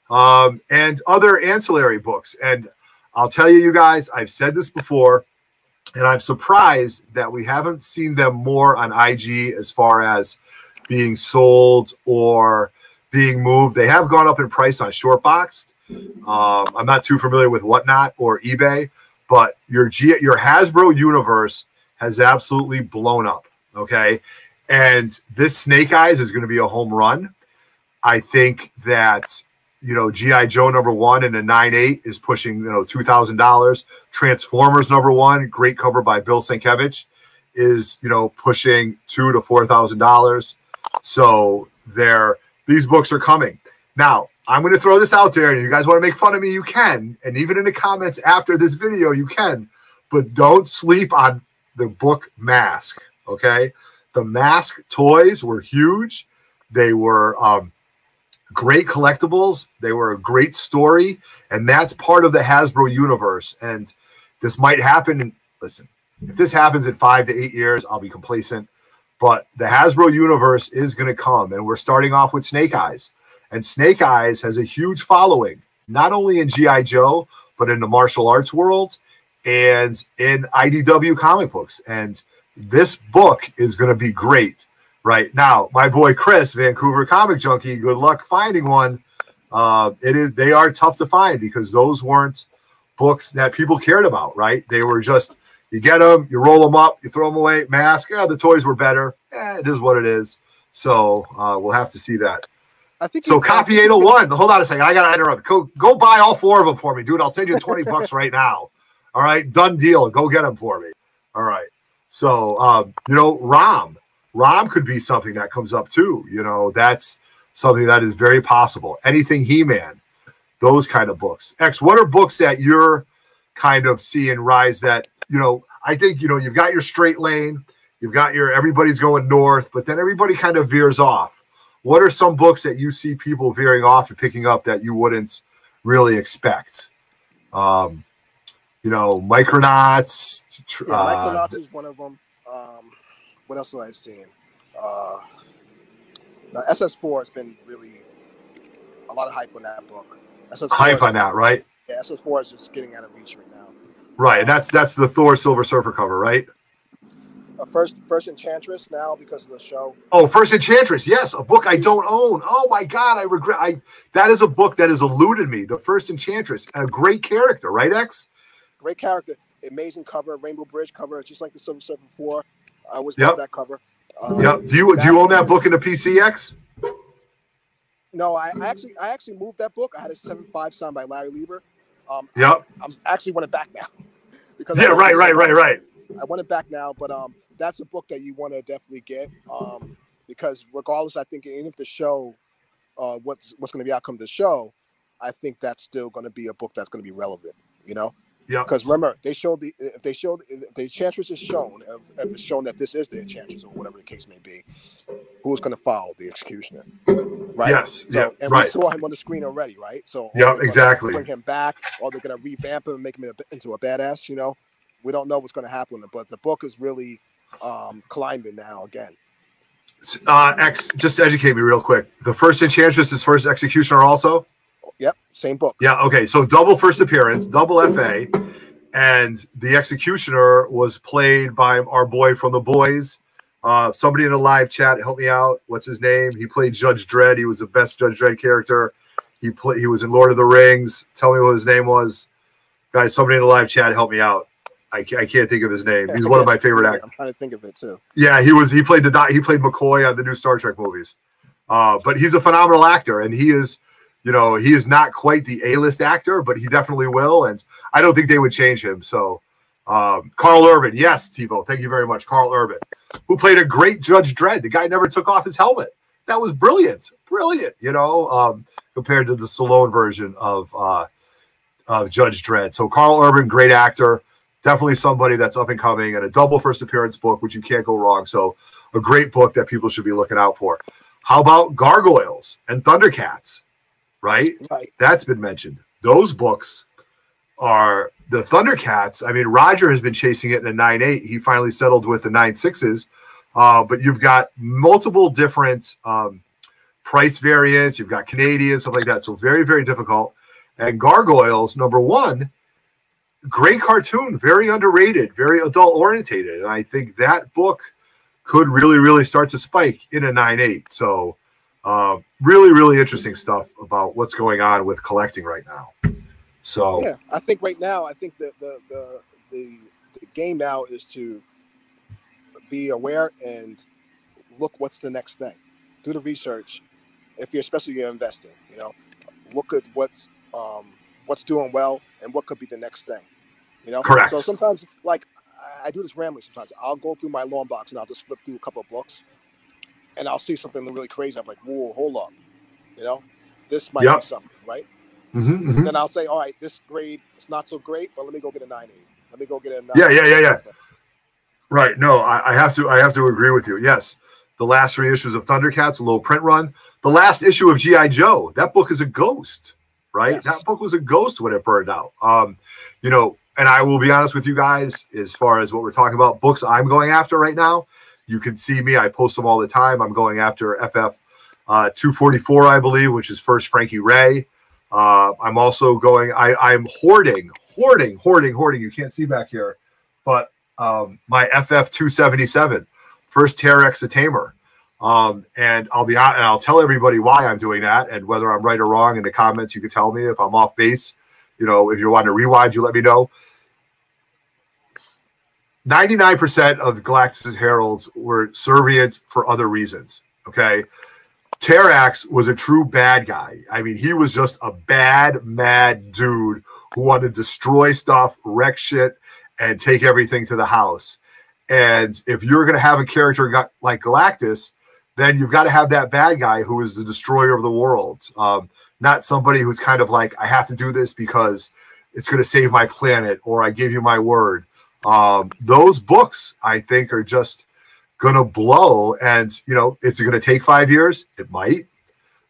A: And other ancillary books. And I'll tell you, you guys, I've said this before, and I'm surprised that we haven't seen them more on IG as far as being sold or being moved. They have gone up in price on Shortboxed. I'm not too familiar with Whatnot or eBay, but your Hasbro universe has absolutely blown up, okay? And this Snake Eyes is going to be a home run. I think that, you know, G.I. Joe #1 in a 9.8 is pushing, you know, $2,000. Transformers #1, great cover by Bill Sienkiewicz, is, you know, pushing $2,000 to $4,000. So these books are coming. Now, I'm going to throw this out there, and if you guys want to make fun of me, you can. And even in the comments after this video, you can. But don't sleep on the book Mask, okay? The Mask toys were huge. They were great collectibles. They were a great story, and that's part of the Hasbro universe. And this might happen. Listen, if this happens in 5 to 8 years, I'll be complacent. But the Hasbro universe is going to come, and we're starting off with Snake Eyes. And Snake Eyes has a huge following, not only in G.I. Joe, but in the martial arts world and in IDW comic books. And this book is going to be great. Right now, my boy Chris, Vancouver Comic Junkie, good luck finding one. They are tough to find because those weren't books that people cared about, right? They were just, you get them, you roll them up, you throw them away. Mask, the toys were better. It is what it is. So we'll have to see that.
B: I think
A: so. Copy 801. Hold on a second. I got to interrupt. Go buy all 4 of them for me, dude. I'll send you $20 right now. All right, done deal. Go get them for me. All right. So you know, Rom could be something that comes up too. You know, that's something that is very possible. Anything He-Man, those kind of books. X, what are books that you're kind of seeing rise that, you know, I think, you know, you've got your straight lane, you've got your everybody's going north, but then everybody kind of veers off. What are some books that you see people veering off and picking up that you wouldn't really expect? You know, Micronauts.
B: Yeah, Micronauts is one of them. What else have I seen? Now SS4 has been really a lot of hype on that book.
A: Hype on that, right?
B: Yeah, SS4 is just getting out of reach right now.
A: Right, and that's the Thor Silver Surfer cover, right?
B: First Enchantress now because of the show.
A: Oh, First Enchantress, yes, a book I don't own. Oh my God, I regret. That is a book that has eluded me. The First Enchantress, a great character, right, X?
B: Great character, amazing cover, Rainbow Bridge cover, just like the Silver Surfer 4. I always love that cover.
A: Yep. Do you own that book in the PCX?
B: No, I actually moved that book. I had a 7.5 signed by Larry Lieber.
A: Yep.
B: I'm actually want it back now. Because
A: right.
B: I want it back now, but that's a book that you want to definitely get. Because regardless, I think even if the show, what's going to be outcome of the show, I think that's still going to be a book that's going to be relevant. You know.
A: Yeah.
B: Because remember, if the Enchantress is shown, if it's shown that this is the Enchantress or whatever the case may be, who's going to follow the Executioner? Right.
A: Yes.
B: So, and we saw him on the screen already, right? So
A: exactly.
B: Bring him back, or they're going to revamp him and make him into a badass. You know, we don't know what's going to happen, but the book is really climbing now again.
A: X, just educate me real quick. The First Enchantress is First Executioner also.
B: Yep, same book.
A: Yeah, okay. So double first appearance, double FA, and the Executioner was played by our boy from The Boys. Somebody in the live chat, help me out. What's his name? He played Judge Dredd. He was the best Judge Dredd character. He was in Lord of the Rings. Tell me what his name was. Guys, somebody in the live chat, help me out. I can't think of his name. He's one of my favorite actors.
B: I'm trying to think of it too.
A: Yeah, he played McCoy on the new Star Trek movies. But he's a phenomenal actor, and he is. You know, he is not quite the A-list actor, but he definitely will. And I don't think they would change him. So Carl Urban. Yes, TiVo. Thank you very much. Carl Urban, who played a great Judge Dredd. The guy never took off his helmet. That was brilliant. Brilliant, you know, compared to the Stallone version of Judge Dredd. So Carl Urban, great actor. Definitely somebody that's up and coming, and a double first appearance book, which you can't go wrong. So a great book that people should be looking out for. How about Gargoyles and Thundercats? Right? That's been mentioned. Those books are the Thundercats. I mean, Roger has been chasing it in a 9.8. He finally settled with the 9.6s. But you've got multiple different price variants. You've got Canadian, stuff like that. So very, very difficult. And Gargoyles, #1, great cartoon, very underrated, very adult orientated. And I think that book could really, really start to spike in a 9.8. So really, really interesting stuff about what's going on with collecting right now. So
B: yeah, I think right now, I think that the game now is to be aware and look what's the next thing. Do the research. If you're especially you're investing, you know, look at what's doing well and what could be the next thing. You know,
A: correct.
B: So sometimes, like, I do this rambling. Sometimes I'll go through my long box and I'll just flip through a couple of books, and I'll see something really crazy. I'm like, whoa, hold up, you know, this might be something, right? And then I'll say, all right, this grade is not so great, but let me go get a 9.8. Let me go get a 9.
A: Yeah. Right. No, I have to agree with you. Yes. The last 3 issues of Thundercats, a little print run. The last issue of G.I. Joe, that book is a ghost, right? Yes. That book was a ghost when it burned out. You know, and I will be honest with you guys, as far as what we're talking about, books I'm going after right now, you can see me. I post them all the time. I'm going after FF 244, I believe, which is first Frankie Ray. I'm also going, I'm hoarding. You can't see back here, but my FF 277, first T-Rex a Tamer. And I'll be out and I'll tell everybody why I'm doing that and whether I'm right or wrong in the comments. You can tell me if I'm off base. You know, if you want to rewind, you let me know. 99% of Galactus' heralds were servient for other reasons. Okay. T-Rex was a true bad guy. I mean, he was just a bad, mad dude who wanted to destroy stuff, wreck shit, and take everything to the house. And if you're going to have a character like Galactus, then you've got to have that bad guy who is the destroyer of the world. Not somebody who's kind of like, I have to do this because it's going to save my planet, or I give you my word. Those books, I think, are just going to blow. And, you know, is it going to take 5 years? It might.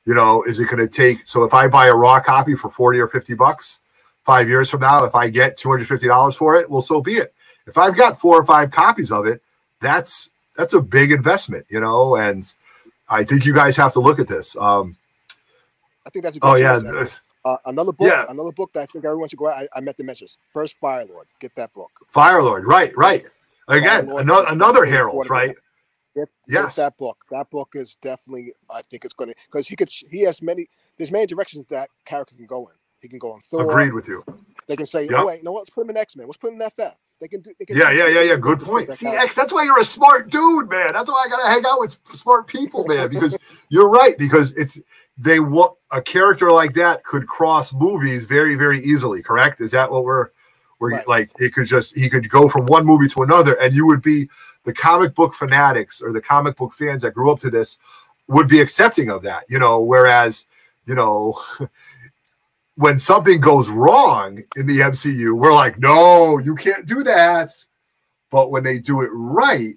A: You know, is it going to take, so if I buy a raw copy for 40 or 50 bucks, 5 years from now, if I get $250 for it, well, so be it. If I've got 4 or 5 copies of it, that's a big investment, you know, and I think you guys have to look at this.
B: I think that's a good
A: choice.
B: Another book that I think everyone should go out. I meant to mention this. First Firelord. Get that book.
A: Firelord, right. Again, another herald, right?
B: Get that book. That book is definitely, I think it's going to, because there's many directions that character can go in. He can go in Thor.
A: Agreed with you.
B: They can say, oh, wait, you know what? Let's put him in X-Men. Let's put him in FF. They can
A: yeah. Good point. See, X, that's why you're a smart dude, man. That's why I gotta hang out with smart people, man. Because you're right. Because they want a character like that could cross movies very, very easily. Correct? Is that what we're right. Like? He could go from one movie to another, and you would be the comic book fanatics or the comic book fans that grew up to this would be accepting of that. You know, whereas when something goes wrong in the MCU, we're like, no, you can't do that. But when they do it right,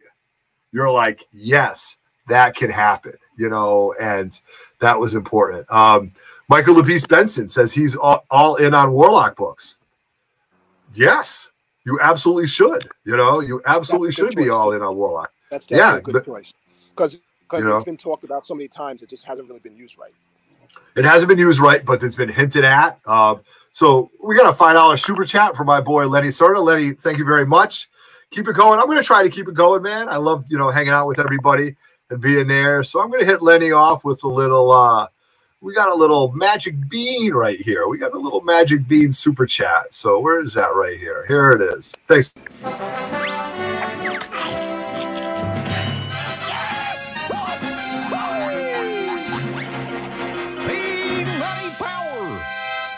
A: you're like, yes, that can happen, you know, and that was important. Michael LeBeast Benson says he's all in on Warlock books. Yes, you absolutely should. You know, you absolutely should be all in on Warlock.
B: That's definitely a good choice. Because it's been talked about so many times, it just hasn't really been used right.
A: It hasn't been used right, but it's been hinted at. So we got a $5 super chat for my boy Lenny Serta. Lenny, thank you very much. Keep it going. I'm going to try to keep it going, man. I love, hanging out with everybody and being there. So I'm going to hit Lenny off with a little, we got a little magic bean right here. We got a little magic bean super chat. So where is that right here? Here it is. Thanks.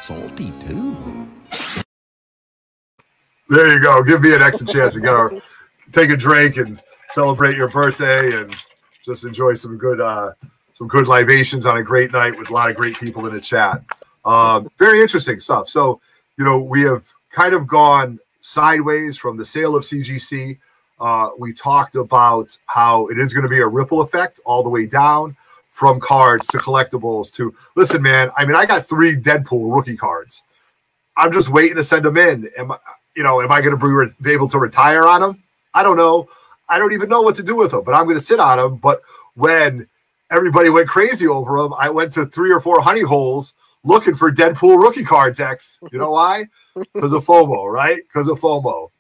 C: Salty too.
A: There you go. Give me an extra chance to take a drink and celebrate your birthday and just enjoy some good libations on a great night with a lot of great people in the chat. Very interesting stuff. So, we have kind of gone sideways from the sale of CGC. We talked about how it is going to be a ripple effect all the way down from cards to collectibles to, listen, man, I mean, I got 3 Deadpool rookie cards. I'm just waiting to send them in. Am I going to be able to retire on them? I don't know. I don't even know what to do with them, but I'm going to sit on them. But when everybody went crazy over them, I went to 3 or 4 honey holes looking for Deadpool rookie cards, X. You know why? Because of FOMO, right? Because of FOMO.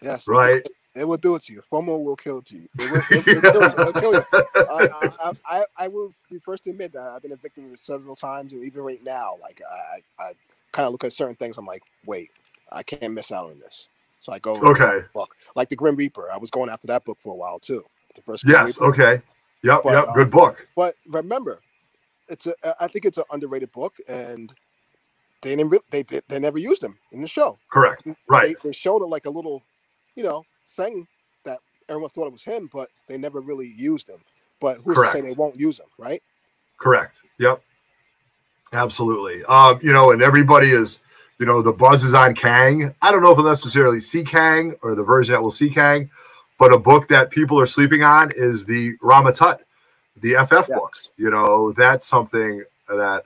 B: Yes.
A: Right.
B: It will do it to you. FOMO will kill you. It'll kill you. I will be first to admit that I've been a victim of it several times, and even right now, like I kind of look at certain things. I'm like, wait, I can't miss out on this. So I go
A: okay.
B: Book. Like the Grim Reaper. I was going after that book for a while too. The first
A: Grim Reaper. Okay. Yep. But, good book.
B: But remember, I think it's an underrated book, and they never used him in the show.
A: Correct. Right.
B: They showed it like a little, thing that everyone thought it was him, but they never really used him. But who's to say they won't use him, right?
A: Correct. Yep. Absolutely. And everybody is, the buzz is on Kang. I don't know if it'll necessarily see Kang or the version that will see Kang, but a book that people are sleeping on is the Rama Tut, the FF books. That's something that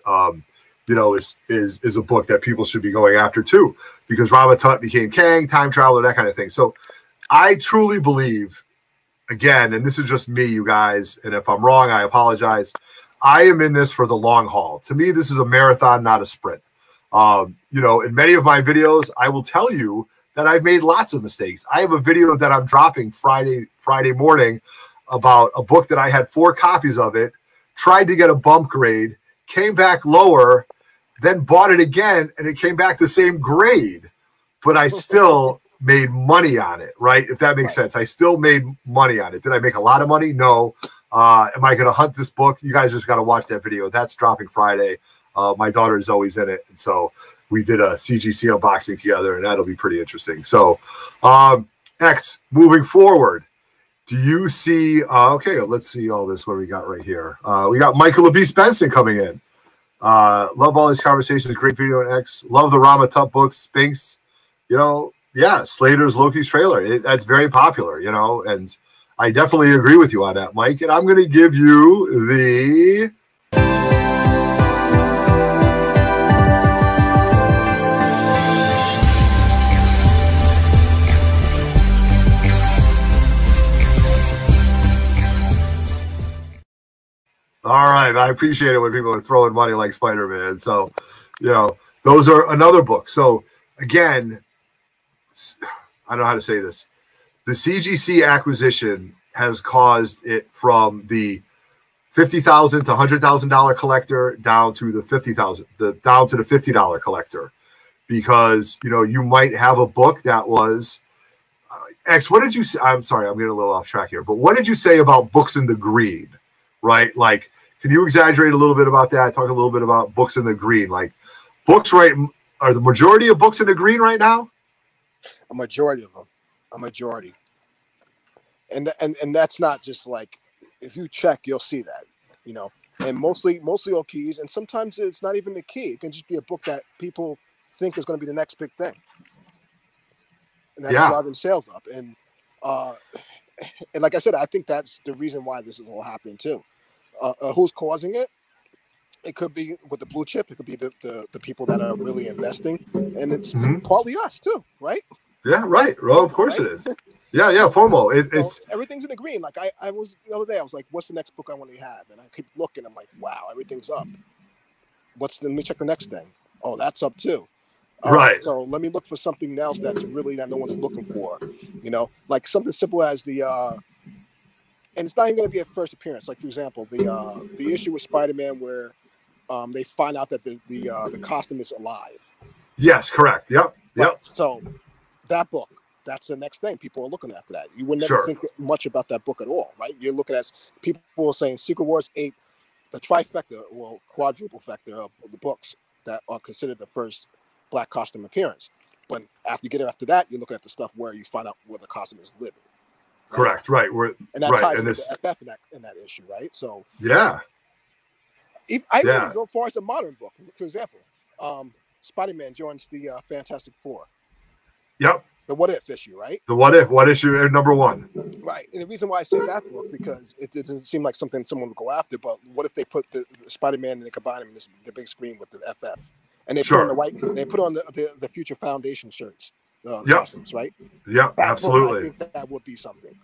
A: is a book that people should be going after too, because Rama Tut became Kang, time traveler, that kind of thing. So I truly believe, again, and this is just me, you guys, and if I'm wrong, I apologize. I am in this for the long haul. To me, this is a marathon, not a sprint. In many of my videos, I will tell you that I've made lots of mistakes. I have a video that I'm dropping Friday morning about a book that I had 4 copies of it, tried to get a bump grade, came back lower, then bought it again, and it came back the same grade, but I still made money on it, right? If that makes sense. I still made money on it. Did I make a lot of money? No. Am I going to hunt this book? You guys just got to watch that video. That's dropping Friday. My daughter is always in it, and so we did a CGC unboxing together, and that'll be pretty interesting. So, X, moving forward, do you see? Okay, let's see all this. What we got right here? We got Michael LaBeast Benson coming in. Love all these conversations. Great video on X. Love the Rama Tut books. Spinks. Yeah, Slater's Loki's trailer. That's very popular. And I definitely agree with you on that, Mike. And I'm going to give you the. All right, I appreciate it when people are throwing money like Spider-Man. So, those are another book. So, again, I don't know how to say this. The CGC acquisition has caused it from the $50,000 to $100,000 collector down to the down to the $50 collector, because you might have a book that was X. What did you say? I'm sorry, I'm getting a little off track here, but what did you say about books in the green? Right? Like, can you exaggerate a little bit about that? Talk a little bit about books in the green. Like, books, right? Are the majority of books in the green right now?
B: A majority of them. A majority. And that's not just like, if you check, you'll see that, and mostly all keys. And sometimes it's not even the key. It can just be a book that people think is going to be the next big thing. And that's driving sales up. And like I said, I think that's the reason why this is all happening too. Who's causing it? It could be with the blue chip. It could be the people that are really investing, and it's partly us too, right?
A: Yeah, right. Well, of course it is. Yeah, FOMO. It's
B: everything's in the green. Like I was the other day, I was like, "What's the next book I want to have?" And I keep looking. I'm like, "Wow, everything's up." Let me check the next thing. Oh, that's up too.
A: Right.
B: So let me look for something else that no one's looking for. Like something simple as the. And it's not even going to be a first appearance. Like, for example, the issue with Spider-Man where they find out that the costume is alive.
A: Yes, correct. Yep.
B: So that book, that's the next thing. People are looking after that. You would never think much about that book at all, right? You're looking at people are saying Secret Wars 8, the trifecta, well, quadruple factor of the books that are considered the first black costume appearance. But after you get it after that, you're looking at the stuff where you find out where the costume is living.
A: Correct, right.
B: And that ties into FF in that issue, right? So
A: yeah.
B: I even go far as a modern book. For example, Spider-Man joins the Fantastic Four.
A: Yep.
B: The What If issue, right?
A: The What issue number 1.
B: Right. And the reason why I say that book, because it doesn't seem like something someone would go after, but what if they put the Spider-Man and they combine him in the big screen with the FF? And they put on the white, they put on the Future Foundation shirts. Costumes, right?
A: Yeah, absolutely.
B: I think that would be something.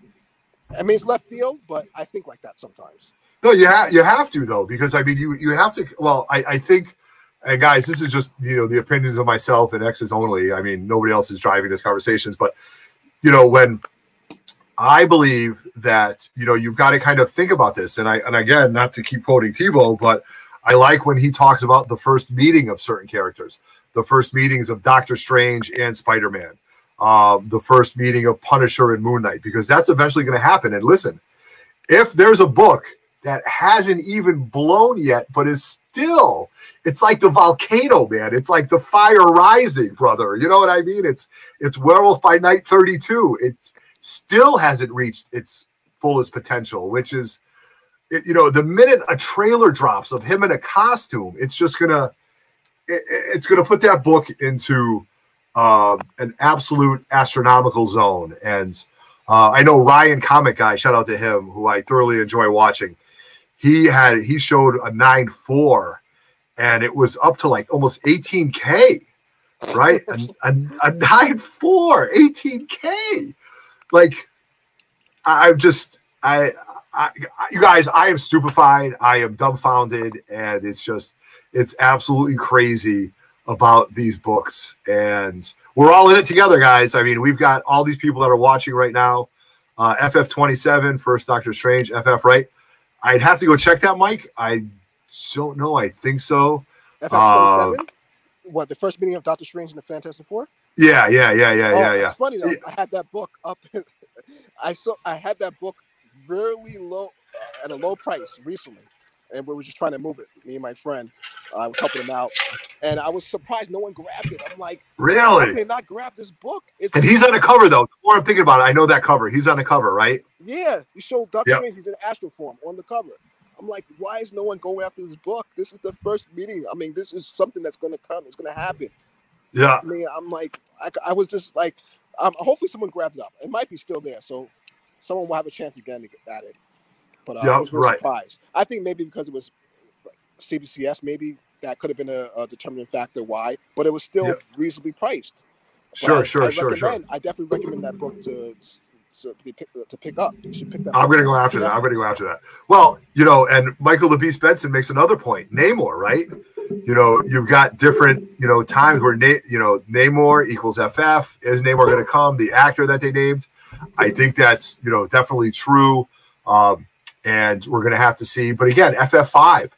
B: I mean, it's left field, but I think like that sometimes.
A: No, you have to though, because I mean, you have to. Well, I think And guys, this is just, the opinions of myself and X's only. I mean, nobody else is driving these conversations, but when I believe that, you've got to kind of think about this. And again, not to keep quoting TiVo, but I like when he talks about the first meeting of certain characters, the first meetings of Doctor Strange and Spider-Man, the first meeting of Punisher and Moon Knight, because that's eventually going to happen. And listen, if there's a book that hasn't even blown yet, but is still, it's like the volcano, man. It's like the fire rising, brother. You know what I mean? It's Werewolf by Night 32. It still hasn't reached its fullest potential, which is, the minute a trailer drops of him in a costume, it's just gonna put that book into an absolute astronomical zone. And I know Ryan Comic Guy, shout out to him, who I thoroughly enjoy watching. He showed a 9.4, and it was up to like almost 18K, right? a 9.4, 18K. Like, you guys, I am stupefied. I am dumbfounded, and it's absolutely crazy about these books. And we're all in it together, guys. I mean, we've got all these people that are watching right now. FF27, first Doctor Strange, FF, right? I'd have to go check that, Mike. I don't know. I think so.
B: FF27? What, the first meeting of Doctor Strange and the Fantastic Four?
A: Yeah.
B: It's funny though. I had that book up. I had that book very low, at a low price recently, and we were just trying to move it. Me and my friend, I was helping him out, and I was surprised no one grabbed it. I'm like,
A: really?
B: How can they not grab this book?
A: And he's on the cover though. The more I'm thinking about it, I know that cover. He's on the cover, right?
B: Yeah, you showed Doctor Strange. He's in astral form on the cover. I'm like, why is no one going after this book? This is the first meeting. I mean, this is something that's going to come. It's going to happen.
A: Yeah.
B: I mean, I'm like, I was just like, hopefully someone grabbed it up. It might be still there, so someone will have a chance again to get at it. But I was really surprised. I think maybe because it was CBCS, maybe that could have been a determining factor why, but it was still reasonably priced.
A: Sure.
B: I definitely recommend that book to pick up. You should pick that.
A: I'm going to go after that. Well, and Michael the Beast Benson makes another point. Namor, right? You've got different, times where, Namor equals FF. Is Namor going to come? The actor that they named. I think that's, definitely true. And we're going to have to see. But again, FF5.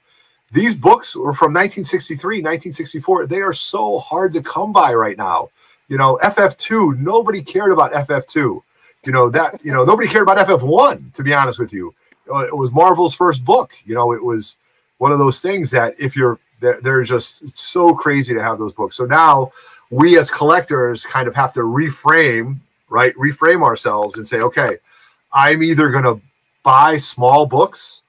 A: These books were from 1963, 1964. They are so hard to come by right now. FF2, nobody cared about FF2. Nobody cared about FF1, to be honest with you. It was Marvel's first book. It was one of those things that they're just, it's so crazy to have those books. So now we as collectors kind of have to reframe ourselves and say, okay, I'm either going to buy small books,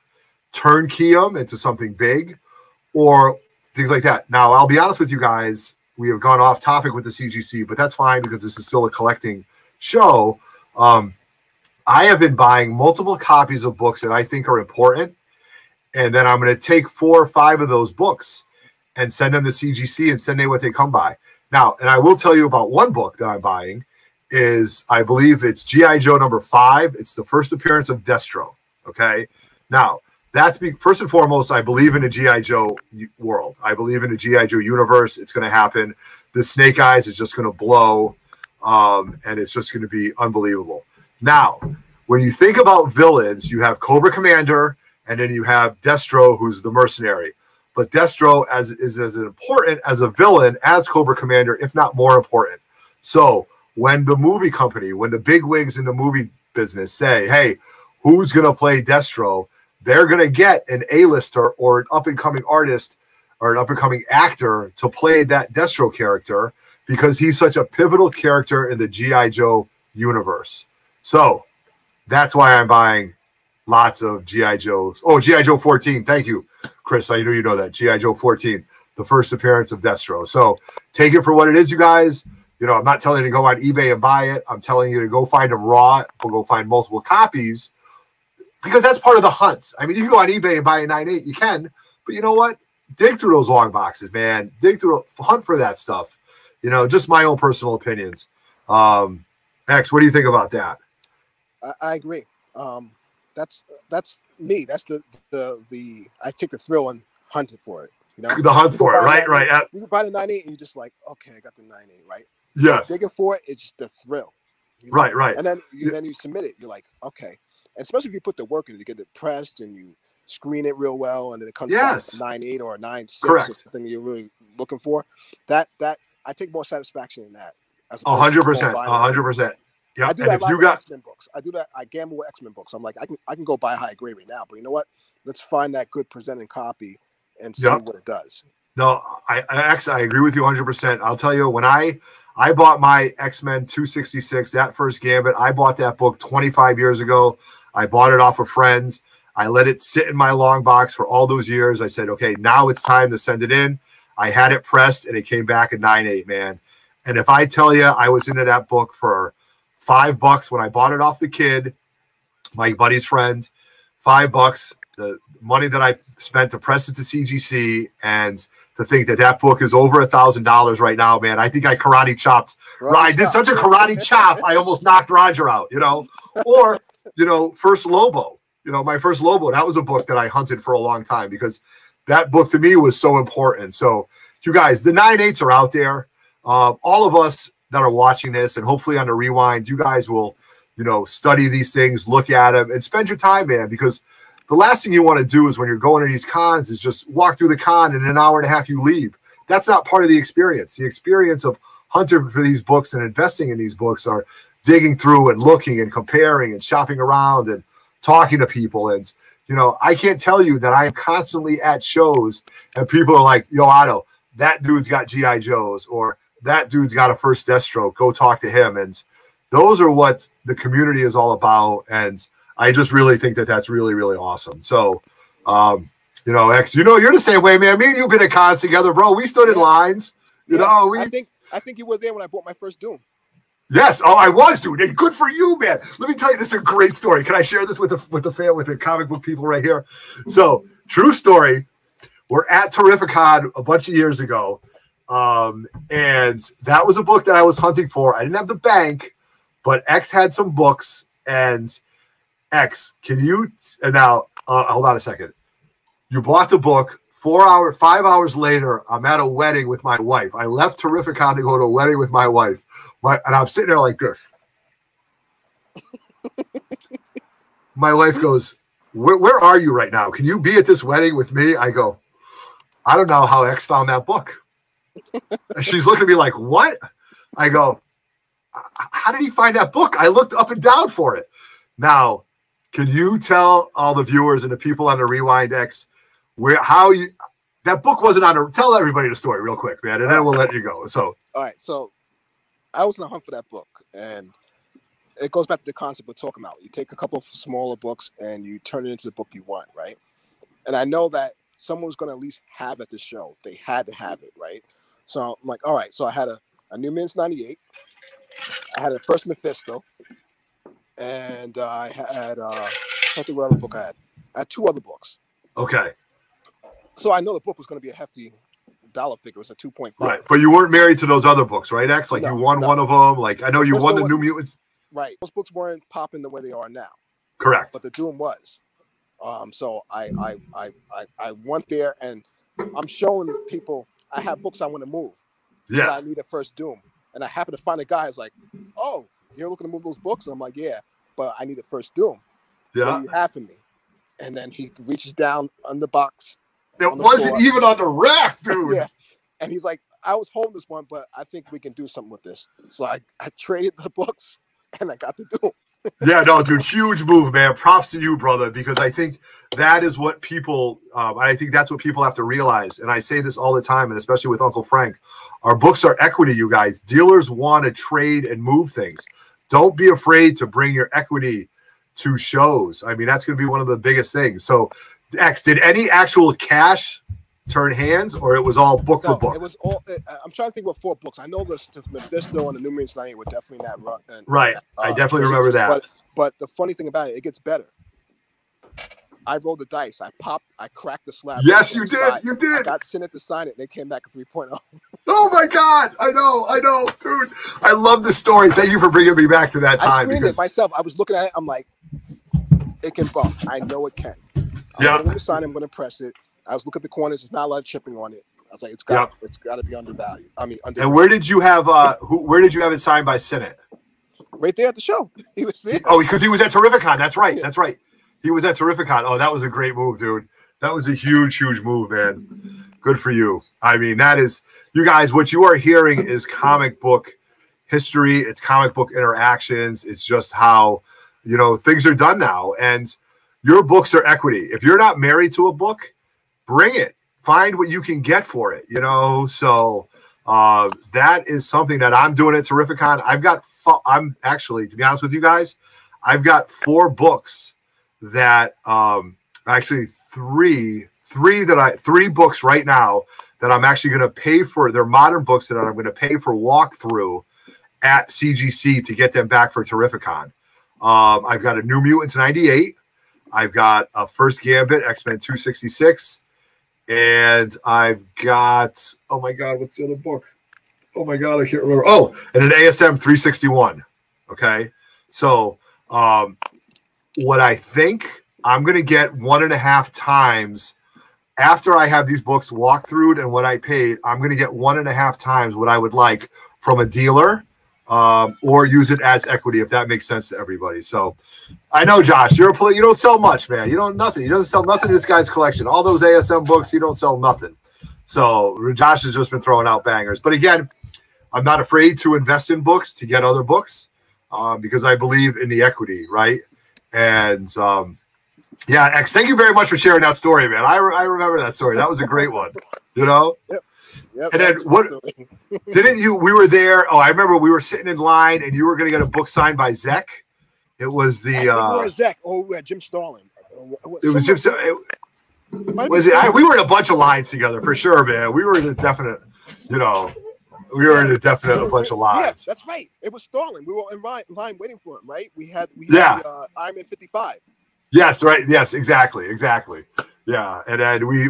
A: turnkey them into something big, or things like that. Now, I'll be honest with you guys, we have gone off topic with the CGC, but that's fine because this is still a collecting show. I have been buying multiple copies of books that I think are important, and then I'm going to take 4 or 5 of those books and send them to CGC and send them what they come by. Now, and I will tell you about one book that I'm buying is, I believe it's G.I. Joe number 5. It's the first appearance of Destro. Okay. Now, first and foremost, I believe in the G.I. Joe world. I believe in the G.I. Joe universe. It's going to happen. The Snake Eyes is just going to blow, and it's just going to be unbelievable. Now, when you think about villains, you have Cobra Commander, and then you have Destro, who's the mercenary. But Destro is as important as a villain as Cobra Commander, if not more important. So when the movie company, when the big wigs in the movie business say, hey, who's going to play Destro? They're going to get an A-lister or an up-and-coming artist or an up-and-coming actor to play that Destro character because he's such a pivotal character in the G.I. Joe universe. So that's why I'm buying lots of G.I. Joes. Oh, G.I. Joe 14. Thank you, Chris. I know you know that. G.I. Joe 14, the first appearance of Destro. So take it for what it is, you guys. I'm not telling you to go on eBay and buy it. I'm telling you to go find them raw. We'll go find multiple copies because that's part of the hunt. I mean, you can go on eBay and buy a 9.8. You can. But you know what? Dig through those long boxes, man. Hunt for that stuff. Just my own personal opinions. X, what do you think about that?
B: I agree. That's me. That's the I take the thrill in hunting for it. You know,
A: the hunt for it, right? Right.
B: You buy the 9.8 and you're just like, okay, I got the 9.8, right?
A: Yes.
B: Digging for it, it's just the thrill. You know?
A: Right, right.
B: And then you submit it. You're like, okay. And especially if you put the work in, you get it pressed and you screen it real well, and then it comes back a 9.8 or a 9.6 or something you're really looking for. That I take more satisfaction in that.
A: 100%, 100%. Yeah.
B: I do that with X-Men books. I do that. I gamble with X-Men books. I'm like, I can go buy a high grade right now, but you know what? Let's find that good presenting copy and see what it does.
A: No, I agree with you 100%. I'll tell you, when I bought my X-Men 266, that first Gambit, I bought that book 25 years ago. I bought it off of friends. I let it sit in my long box for all those years. I said, okay, now it's time to send it in. I had it pressed, and it came back at 9.8, man. And if I tell you, I was into that book for $5 when I bought it off the kid, my buddy's friend, $5. The money that I spent to press it to CGC, and to think that book is over $1,000 right now, man. I think I karate chopped. I did such a karate chop, I almost knocked Roger out, you know. Or, you know, First Lobo. You know, my first Lobo, that was a book that I hunted for a long time because that book to me was so important. So, you guys, the 9.8s are out there. All of us that are watching this, and hopefully on the rewind, you guys will, you know, study these things, look at them, and spend your time, man, because the last thing you want to do is when you're going to these cons is just walk through the con and in an hour and a half you leave. That's not part of the experience. The experience of hunting for these books and investing in these books are digging through and looking and comparing and shopping around and talking to people. And, you know, I can't tell you that I am constantly at shows and people are like, yo, Otto, that dude's got G.I. Joes, or that dude's got a first Deathstroke. Go talk to him. And those are what the community is all about. And I just really think that that's really, really awesome. So, you know, X, you know, you're the same way, man. Me and you've been at cons together, bro. We stood in lines. You know,
B: I think you were there when I bought my first Doom.
A: Yes. Oh, I was, dude. And good for you, man. Let me tell you, this is a great story. Can I share this with the comic book people right here? So, true story. We're at Terrificon a bunch of years ago. And that was a book that I was hunting for. I didn't have the bank, but X had some books. And X, can you now hold on a second. You bought the book. 5 hours later, I'm at a wedding with my wife. I left Terrificon to go to a wedding with my wife. And I'm sitting there like this. My wife goes, where are you right now? Can you be at this wedding with me? I go, I don't know how X found that book. And she's looking at me like, what? I go, how did he find that book? I looked up and down for it. Now, can you tell all the viewers and the people on the Rewind X that book wasn't on tell everybody the story real quick, man, and then we'll let you go. So,
B: all right. So I was in a hunt for that book, and it goes back to the concept we're talking about. You take a couple of smaller books and you turn it into the book you want, right? And I know that someone was going to at least have at the show. They had to have it, right? So I'm like, all right. So I had a New Mutants 98. I had a first Mephisto, and I had something. What other book I had? I had 2 other books.
A: Okay.
B: So I know the book was going to be a hefty dollar figure. It was a 2.5.
A: Right, but you weren't married to those other books, right, X? Like you won one of them. Like I know you won the New Mutants.
B: Right. Those books weren't popping the way they are now.
A: Correct.
B: But the Doom was. So I went there and I'm showing people I have books I want to move.
A: Yeah.
B: I need a first Doom. And I happen to find a guy who's like, oh, you're looking to move those books? And I'm like, yeah, but I need a first Doom.
A: Yeah.
B: What do you have for me? And then he reaches down on the box.
A: It wasn't even on the rack, dude.
B: Yeah. And he's like, I was holding this one, but I think we can do something with this. So I traded the books and I got the Doom.
A: Yeah, no, dude, huge move, man. Props to you, brother, because I think that is what people, I think that's what people have to realize. And I say this all the time, and especially with Uncle Frank, our books are equity, you guys. Dealers want to trade and move things. Don't be afraid to bring your equity to shows. I mean, that's going to be one of the biggest things. So, X, did any actual cash turn hands, or it was all book for book?
B: It was all. I'm trying to think what 4 books. I know the Mephisto and the New Mutants 98 were definitely in that run.
A: Right, I definitely remember that.
B: But the funny thing about it gets better. I rolled the dice. I cracked the slab.
A: Yes, you did. You did.
B: I got Senate to sign it, and they came back at 3.0.
A: Oh my God! I know, dude. I love this story. Thank you for bringing me back to that time.
B: I screened it myself. I was looking at it. I'm like, it can bump. I know it can. I'm going to sign it. I'm going to press it. I was looking at the corners. There's not a lot of chipping on it. I was like, it's got to be undervalued. I mean, underrated.
A: And where did you have where did you have it signed by Sinnott?
B: Right there at the show. He was there.
A: Oh, because he was at Terrificon. That's right. That's right. He was at Terrificon. Oh, that was a great move, dude. That was a huge, huge move, man. Good for you. I mean, that is, you guys, what you are hearing is comic book history. It's comic book interactions. It's just how, you know, things are done now. And your books are equity. If you're not married to a book, bring it. Find what you can get for it, you know? So that is something that I'm doing at Terrificon. I'm actually, to be honest with you guys, I've got 4 books that, actually three books right now that I'm actually going to pay for. They're modern books that I'm going to pay for walkthrough at CGC to get them back for Terrificon. I've got a New Mutants 98. I've got a First Gambit, X-Men 266. And I've got, oh my God, what's the other book? Oh my God, I can't remember. Oh, and an ASM 361. Okay. So what I think I'm going to get 1.5 times after I have these books walked through and what I paid, I'm going to get 1.5 times what I would like from a dealer or use it as equity, if that makes sense to everybody. So I know, Josh, you don't sell much, man. You don't nothing. He doesn't sell nothing in this guy's collection. All those ASM books, you don't sell nothing. So Josh has just been throwing out bangers. But again, I'm not afraid to invest in books to get other books because I believe in the equity, right? And yeah, X, thank you very much for sharing that story, man. I remember that story. That was a great one, you know?
B: Yep. Yep,
A: and then what didn't you? We were there. Oh, I remember we were sitting in line, and you were going to get a book signed by Zek. It was the
B: Zek. Oh, we had Jim Starlin.
A: It was Jim. Was it? We were in a bunch of lines together for sure, man. We were in a definite, you know, a bunch of lines.
B: Yeah, that's right. It was Starlin. We were in line waiting for him, right? We had Iron Man 55.
A: Yes, right. Yes, exactly. Yeah, and then we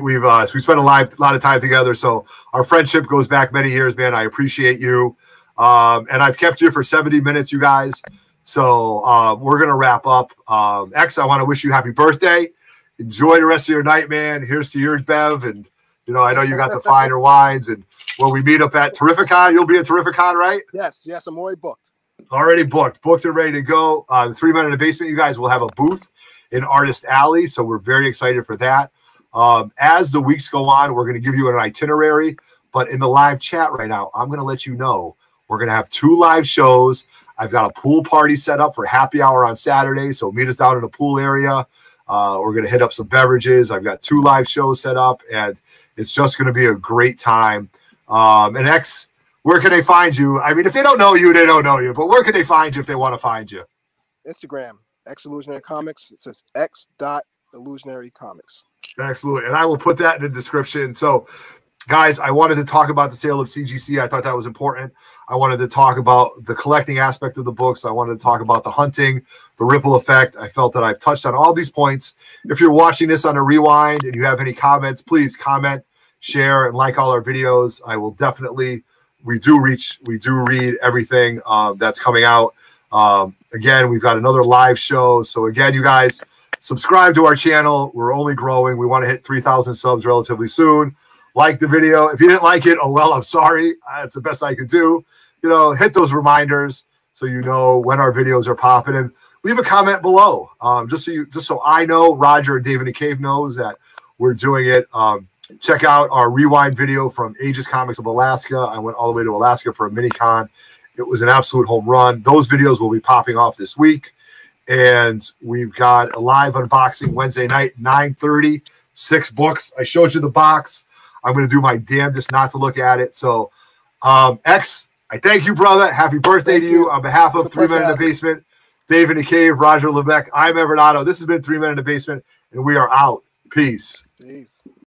A: spent a lot of time together, so our friendship goes back many years, man. I appreciate you, and I've kept you for 70 minutes, you guys. So we're gonna wrap up. X, I want to wish you happy birthday. Enjoy the rest of your night, man. Here's to yours, Bev, and you know I know you got the finer wines. And when we meet up at Terrificon, you'll be at Terrificon, right?
B: Yes, I'm already booked.
A: Already booked and ready to go. The 3 Men in the Basement, you guys will have a booth in Artist Alley, so we're very excited for that. As the weeks go on, we're going to give you an itinerary, but in the live chat right now, I'm going to let you know we're going to have 2 live shows. I've got a pool party set up for happy hour on Saturday, so meet us down in the pool area. We're going to hit up some beverages. I've got 2 live shows set up, and it's just going to be a great time. And X, where can they find you? I mean, if they don't know you, they don't know you, but where can they find you if they want to find you?
B: Instagram, X.ILLUSIONARY Comics. It says X.ILLUSIONARY Comics.
A: Absolutely. And I will put that in the description. So, guys, I wanted to talk about the sale of CGC. I thought that was important. I wanted to talk about the collecting aspect of the books. I wanted to talk about the hunting, the ripple effect. I felt that I've touched on all these points. If you're watching this on a rewind and you have any comments, please comment, share, and like all our videos. I will definitely, we do read everything that's coming out. Again, we've got another live show. So again, you guys, subscribe to our channel. We're only growing. We want to hit 3,000 subs relatively soon. Like the video. If you didn't like it, oh, well, I'm sorry. That's the best I could do. You know, hit those reminders so you know when our videos are popping. And leave a comment below. Just so I know, Roger and David in the Cave knows that we're doing it. Check out our rewind video from Aegis Comics of Alaska. I went all the way to Alaska for a mini-con. It was an absolute home run. Those videos will be popping off this week. And we've got a live unboxing Wednesday night, 9:30, 6 books. I showed you the box. I'm going to do my damnedest not to look at it. So, X, I thank you, brother. Happy birthday to you. On behalf of 3 Men in the Basement, Dave in the Cave, Roger Levesque, I'm Everett Otto. This has been 3 Men in the Basement, and we are out. Peace.
B: Peace.